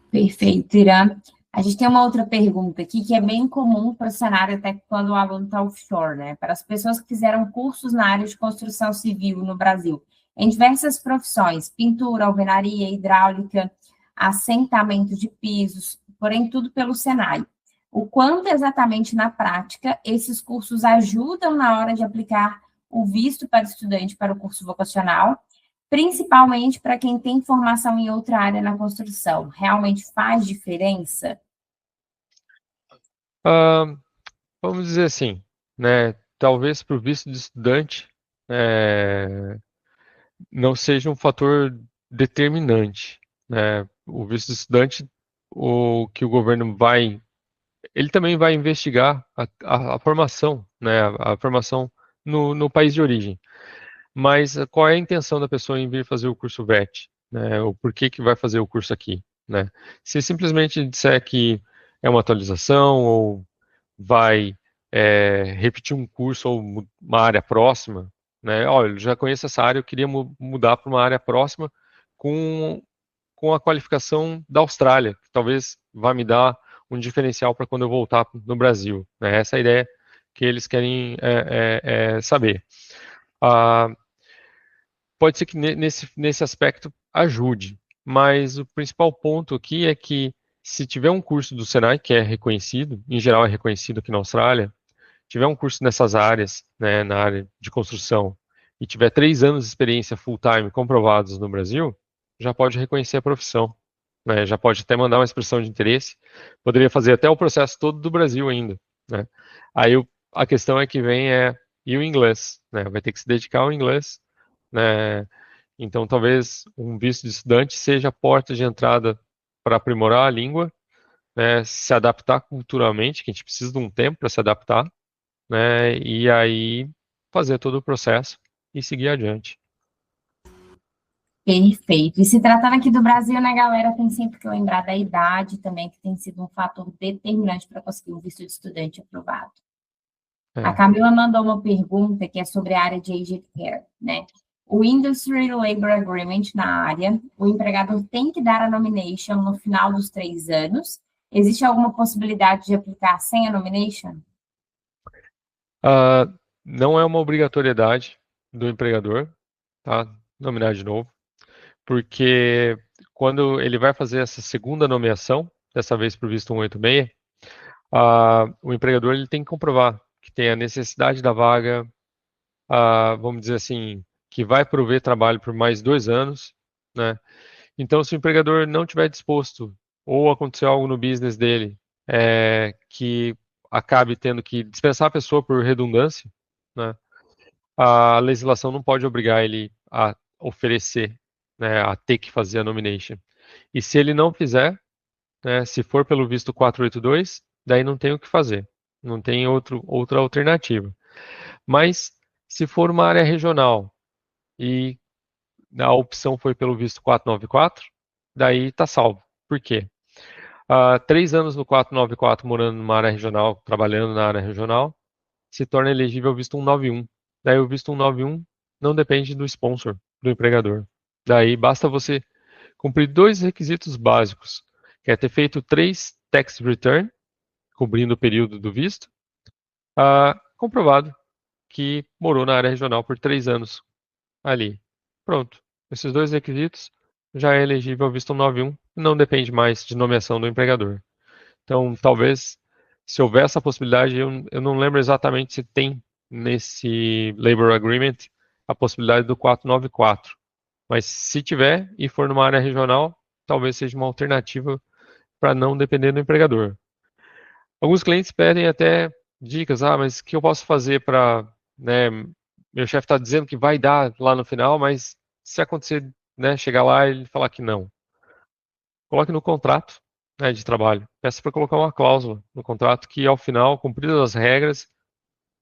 Perfeito, Irã. A gente tem uma outra pergunta aqui que é bem comum para o cenário até quando o aluno está offshore, né? Para as pessoas que fizeram cursos na área de construção civil no Brasil, em diversas profissões, pintura, alvenaria, hidráulica, assentamento de pisos, porém tudo pelo Senai. o quanto exatamente na prática esses cursos ajudam na hora de aplicar o visto para estudante para o curso vocacional, principalmente para quem tem formação em outra área na construção. Realmente faz diferença? Vamos dizer assim, né? Talvez para o visto de estudante não seja um fator determinante, né? O visto de estudante, o que o governo ele também vai investigar a formação, né? A formação no país de origem. Mas qual é a intenção da pessoa em vir fazer o curso VET, né? O porquê que vai fazer o curso aqui, né? Se simplesmente disser que é uma atualização ou vai repetir um curso ou uma área próxima, né? Olha, eu já conheço essa área, eu queria mudar para uma área próxima com, com a qualificação da Austrália, que talvez vá me dar um diferencial para quando eu voltar no Brasil, né? Essa é a ideia que eles querem saber. Pode ser que nesse aspecto ajude, mas o principal ponto aqui é que se tiver um curso do Senai que é reconhecido, em geral é reconhecido aqui na Austrália, tiver um curso nessas áreas, né, na área de construção, e tiver 3 anos de experiência full-time comprovados no Brasil, já pode reconhecer a profissão, né, já pode até mandar uma expressão de interesse, poderia fazer até o processo todo do Brasil ainda, né. Aí a questão é que vem e o inglês, né, vai ter que se dedicar ao inglês, né, então talvez um visto de estudante seja a porta de entrada para aprimorar a língua, né, se adaptar culturalmente, que a gente precisa de um tempo para se adaptar, né, e aí fazer todo o processo e seguir adiante. Perfeito. E se tratando aqui do Brasil, né, galera, tem sempre que lembrar da idade também, que tem sido um fator determinante para conseguir o visto de estudante aprovado. A Camila mandou uma pergunta que é sobre a área de aged care, né? O Industry Labor Agreement na área, o empregador tem que dar a nomination no final dos 3 anos. Existe alguma possibilidade de aplicar sem a nomination? Não é uma obrigatoriedade do empregador, tá? Nominar de novo, porque quando ele vai fazer essa segunda nomeação, dessa vez para o visto 186, o empregador ele tem que comprovar que tem a necessidade da vaga, vamos dizer assim, que vai prover trabalho por mais 2 anos, né? Então, se o empregador não estiver disposto ou acontecer algo no business dele que acabe tendo que dispensar a pessoa por redundância, né? A legislação não pode obrigar ele a oferecer, né, a ter que fazer a nomination. E se ele não fizer, né, se for pelo visto 482, daí não tem o que fazer, não tem outra alternativa. Mas se for uma área regional e a opção foi pelo visto 494, daí está salvo. Por quê? 3 anos no 494 morando numa área regional, trabalhando na área regional, se torna elegível o visto 191. Daí o visto 191 não depende do sponsor, do empregador. Daí basta você cumprir 2 requisitos básicos, que é ter feito 3 tax return, cobrindo o período do visto, comprovado que morou na área regional por 3 anos ali. Pronto. Esses 2 requisitos já é elegível ao visto 191 e não depende mais de nomeação do empregador. Então, talvez, se houver essa possibilidade, eu não lembro exatamente se tem nesse Labor Agreement a possibilidade do 494. Mas se tiver e for numa área regional, talvez seja uma alternativa para não depender do empregador. Alguns clientes pedem até dicas, mas o que eu posso fazer para, né, meu chefe está dizendo que vai dar lá no final, mas se acontecer, né, chegar lá e ele falar que não. Coloque no contrato, né, de trabalho. Peça para colocar uma cláusula no contrato que, ao final, cumpridas as regras,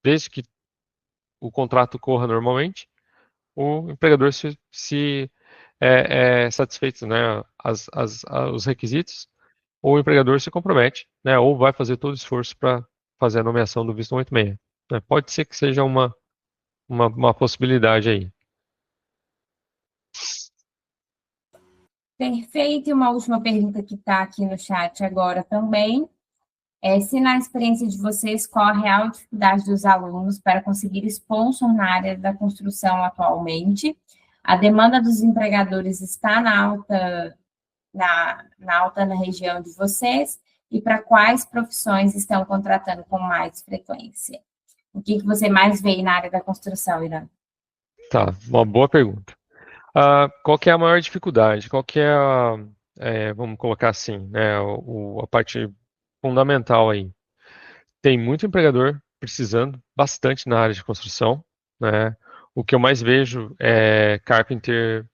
desde que o contrato corra normalmente, o empregador se satisfeito, né, os requisitos, ou o empregador se compromete, né, ou vai fazer todo o esforço para fazer a nomeação do visto 186. Né? Pode ser que seja uma possibilidade aí. Perfeito. E uma última pergunta que está aqui no chat agora também. Se na experiência de vocês, qual a real dificuldade dos alunos para conseguir sponsor na área da construção atualmente? A demanda dos empregadores está na alta na região de vocês? e para quais profissões estão contratando com mais frequência? O que você mais vê na área da construção, Irã? Tá, uma boa pergunta. Qual que é a maior dificuldade? Qual que é vamos colocar assim, né, a parte fundamental aí? Tem muito empregador precisando bastante na área de construção, né? O que eu mais vejo é carpenter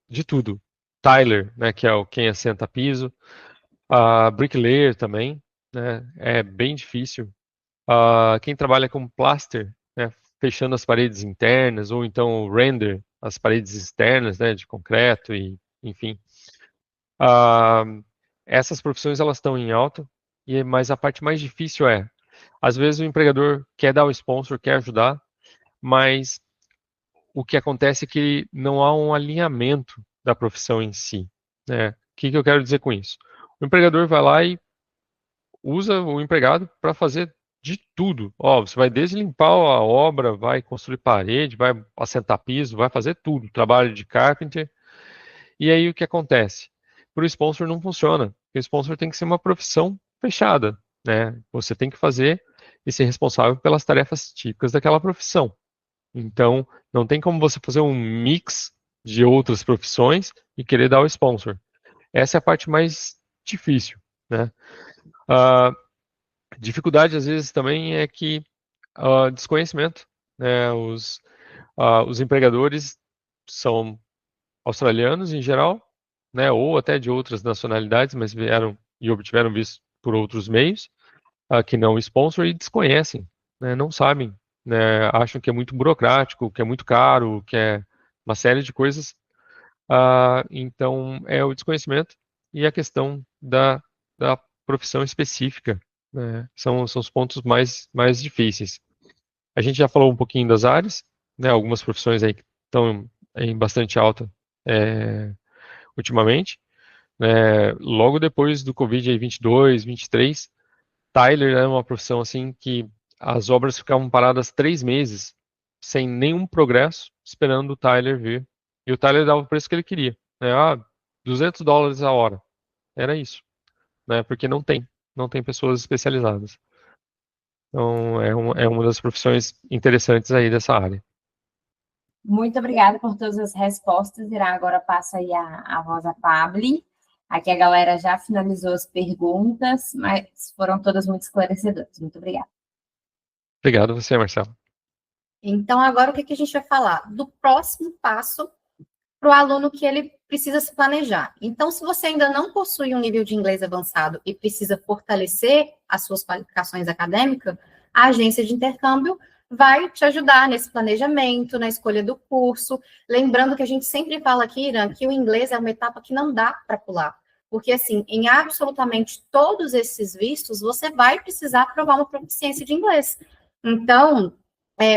de tudo. Tiler, né, que é quem assenta piso. Bricklayer também, né? É bem difícil. Quem trabalha com plaster, né, fechando as paredes internas, ou então render as paredes externas, né, de concreto e, enfim. Essas profissões elas estão em alta, mas a parte mais difícil às vezes o empregador quer dar o sponsor, quer ajudar, mas o que acontece é que não há um alinhamento da profissão em si, né? O que eu quero dizer com isso? O empregador vai lá e usa o empregado para fazer de tudo. Ó, você vai desde limpar a obra, vai construir parede, vai assentar piso, vai fazer tudo, trabalho de carpenter. E aí o que acontece? Para o sponsor não funciona. O sponsor tem que ser uma profissão fechada, né? Você tem que fazer e ser responsável pelas tarefas típicas daquela profissão. Então, não tem como você fazer um mix de outras profissões e querer dar o sponsor. Essa é a parte mais difícil, né? Dificuldade, às vezes, também é que desconhecimento, né? Os empregadores são australianos em geral, né? Ou até de outras nacionalidades, mas vieram e obtiveram visto por outros meios, que não sponsor e desconhecem, né? Não sabem, né? Acham que é muito burocrático, que é muito caro, que é uma série de coisas. Então, é o desconhecimento e a questão da profissão específica, né? São os pontos mais difíceis. A gente já falou um pouquinho das áreas, né? Algumas profissões aí que estão em bastante alta ultimamente, né? Logo depois do Covid aí, 22, 23, Tyler é uma profissão assim que as obras ficavam paradas 3 meses sem nenhum progresso, esperando o Tyler vir. E o Tyler dava o preço que ele queria, né? $200 a hora. Era isso, né? Porque não tem pessoas especializadas. Então, é uma das profissões interessantes aí dessa área. Muito obrigada por todas as respostas. Irá, agora passa aí a voz a Pabli. Aqui a galera já finalizou as perguntas, mas foram todas muito esclarecedoras. Muito obrigada. Obrigado você, Marcelo. Então, agora o que a gente vai falar? Do próximo passo para o aluno que ele precisa se planejar. Então, se você ainda não possui um nível de inglês avançado e precisa fortalecer as suas qualificações acadêmicas, a agência de intercâmbio vai te ajudar nesse planejamento, na escolha do curso. Lembrando que a gente sempre fala aqui, Irã, que o inglês é uma etapa que não dá para pular. Porque, assim, em absolutamente todos esses vistos, você vai precisar provar uma proficiência de inglês. Então,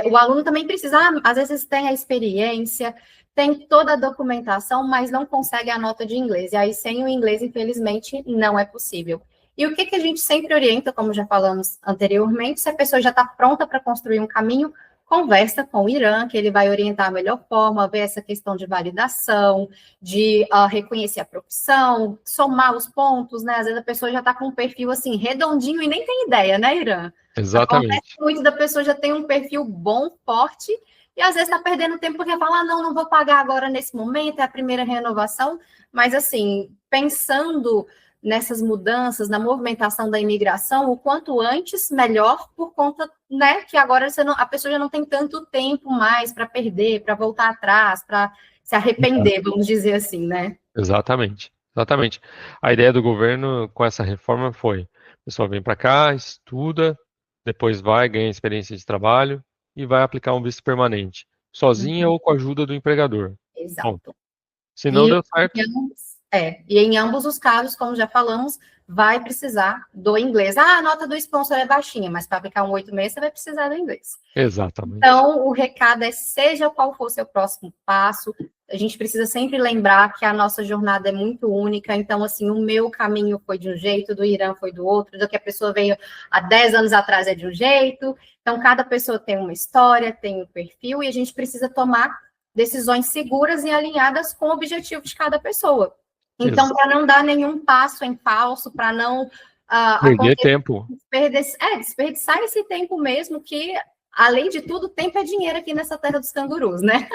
o aluno também precisa, às vezes tem a experiência, tem toda a documentação, mas não consegue a nota de inglês. E aí, sem o inglês, infelizmente, não é possível. E o que a gente sempre orienta, como já falamos anteriormente, se a pessoa já está pronta para construir um caminho, conversa com o Irã, que ele vai orientar a melhor forma, ver essa questão de validação, de reconhecer a profissão, somar os pontos, né? Às vezes a pessoa já está com um perfil assim, redondinho e nem tem ideia, né, Irã? Exatamente. Acontece muito da pessoa já tem um perfil bom, forte, e às vezes está perdendo tempo porque fala, não vou pagar agora nesse momento, é a primeira renovação, mas assim, pensando nessas mudanças, na movimentação da imigração, o quanto antes, melhor, por conta, né, que agora a pessoa já não tem tanto tempo mais para perder, para voltar atrás, para se arrepender, vamos dizer assim, né? Exatamente. A ideia do governo com essa reforma foi: o pessoal vem para cá, estuda, depois vai, ganha experiência de trabalho e vai aplicar um visto permanente, sozinha ou com a ajuda do empregador. Exato. Bom, se não deu certo... E em ambos os casos, como já falamos, vai precisar do inglês. A nota do sponsor é baixinha, mas para aplicar um 8 meses, você vai precisar do inglês. Exatamente. Então, o recado é, seja qual for o seu próximo passo, a gente precisa sempre lembrar que a nossa jornada é muito única. Então, assim, o meu caminho foi de um jeito, do Irã foi do outro, do que a pessoa veio há 10 anos atrás é de um jeito. Então, cada pessoa tem uma história, tem um perfil, e a gente precisa tomar decisões seguras e alinhadas com o objetivo de cada pessoa. Então, para não dar nenhum passo em falso, para não perder tempo. Desperdiçar esse tempo mesmo, que, além de tudo, tempo é dinheiro aqui nessa terra dos cangurus, né?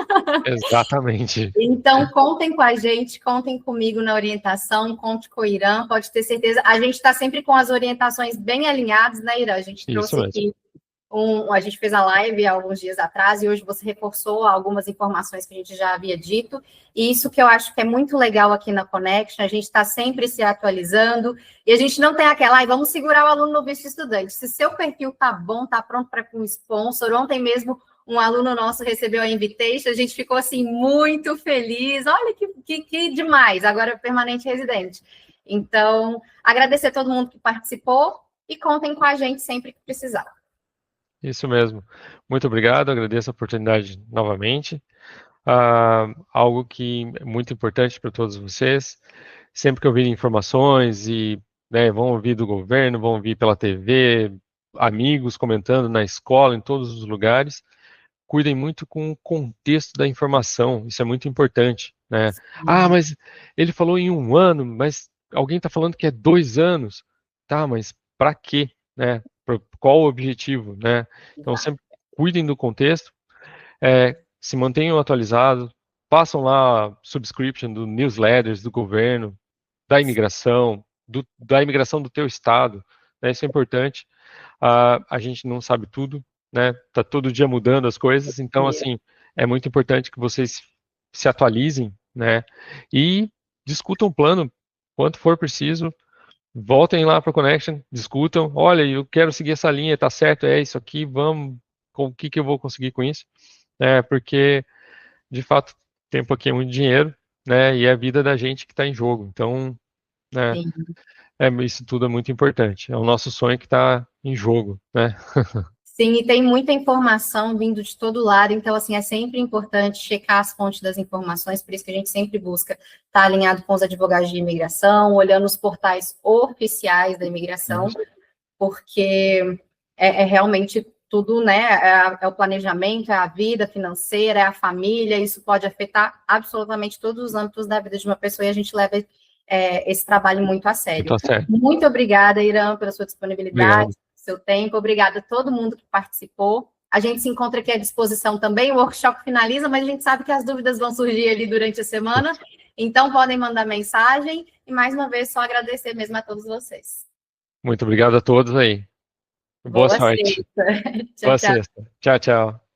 Exatamente. Então, contem com a gente, contem comigo na orientação, conte com o Irã, pode ter certeza. A gente está sempre com as orientações bem alinhadas, né, Irã? A gente trouxe aqui a gente fez a live há alguns dias atrás e hoje você reforçou algumas informações que a gente já havia dito, e isso que eu acho que é muito legal aqui na Connection, a gente está sempre se atualizando, e a gente não tem aquela, vamos segurar o aluno no visto de estudante. Se seu perfil tá bom, tá pronto para um sponsor, ontem mesmo um aluno nosso recebeu a invitation, a gente ficou assim muito feliz, olha que demais, agora é permanente residente. Então, agradecer a todo mundo que participou e contem com a gente sempre que precisar. Isso mesmo. Muito obrigado, agradeço a oportunidade novamente. Algo que é muito importante para todos vocês, sempre que ouvirem informações e vão ouvir do governo, vão ouvir pela TV, amigos comentando na escola, em todos os lugares, cuidem muito com o contexto da informação, isso é muito importante, né? Mas ele falou em 1 ano, mas alguém está falando que é 2 anos. Tá, mas para quê, né? Qual o objetivo, né? Então, sempre cuidem do contexto, se mantenham atualizados, façam lá subscription do newsletters do governo, da imigração, da imigração do teu estado, né? Isso é importante. A gente não sabe tudo, né? Tá todo dia mudando as coisas, então, assim, é muito importante que vocês se atualizem, né? E discutam o plano, quanto for preciso. Voltem lá para o Connection, discutam. Olha, eu quero seguir essa linha, tá certo, é isso aqui, vamos, o que eu vou conseguir com isso? Porque, de fato, tempo aqui é muito dinheiro, né? E é a vida da gente que está em jogo. Então, né? Isso tudo é muito importante. É o nosso sonho que está em jogo, né? Sim, e tem muita informação vindo de todo lado, então, assim, é sempre importante checar as fontes das informações, por isso que a gente sempre busca estar alinhado com os advogados de imigração, olhando os portais oficiais da imigração, porque é realmente tudo, né, é o planejamento, é a vida financeira, é a família, isso pode afetar absolutamente todos os âmbitos da vida de uma pessoa, e a gente leva esse trabalho muito a sério. Muito obrigada, Irã, pela sua disponibilidade, seu tempo, obrigada a todo mundo que participou. A gente se encontra aqui à disposição também, o workshop finaliza, mas a gente sabe que as dúvidas vão surgir ali durante a semana, então podem mandar mensagem, e mais uma vez só agradecer mesmo a todos vocês. Muito obrigado a todos aí. Boa sorte. Sexta. Boa sexta. Tchau, tchau.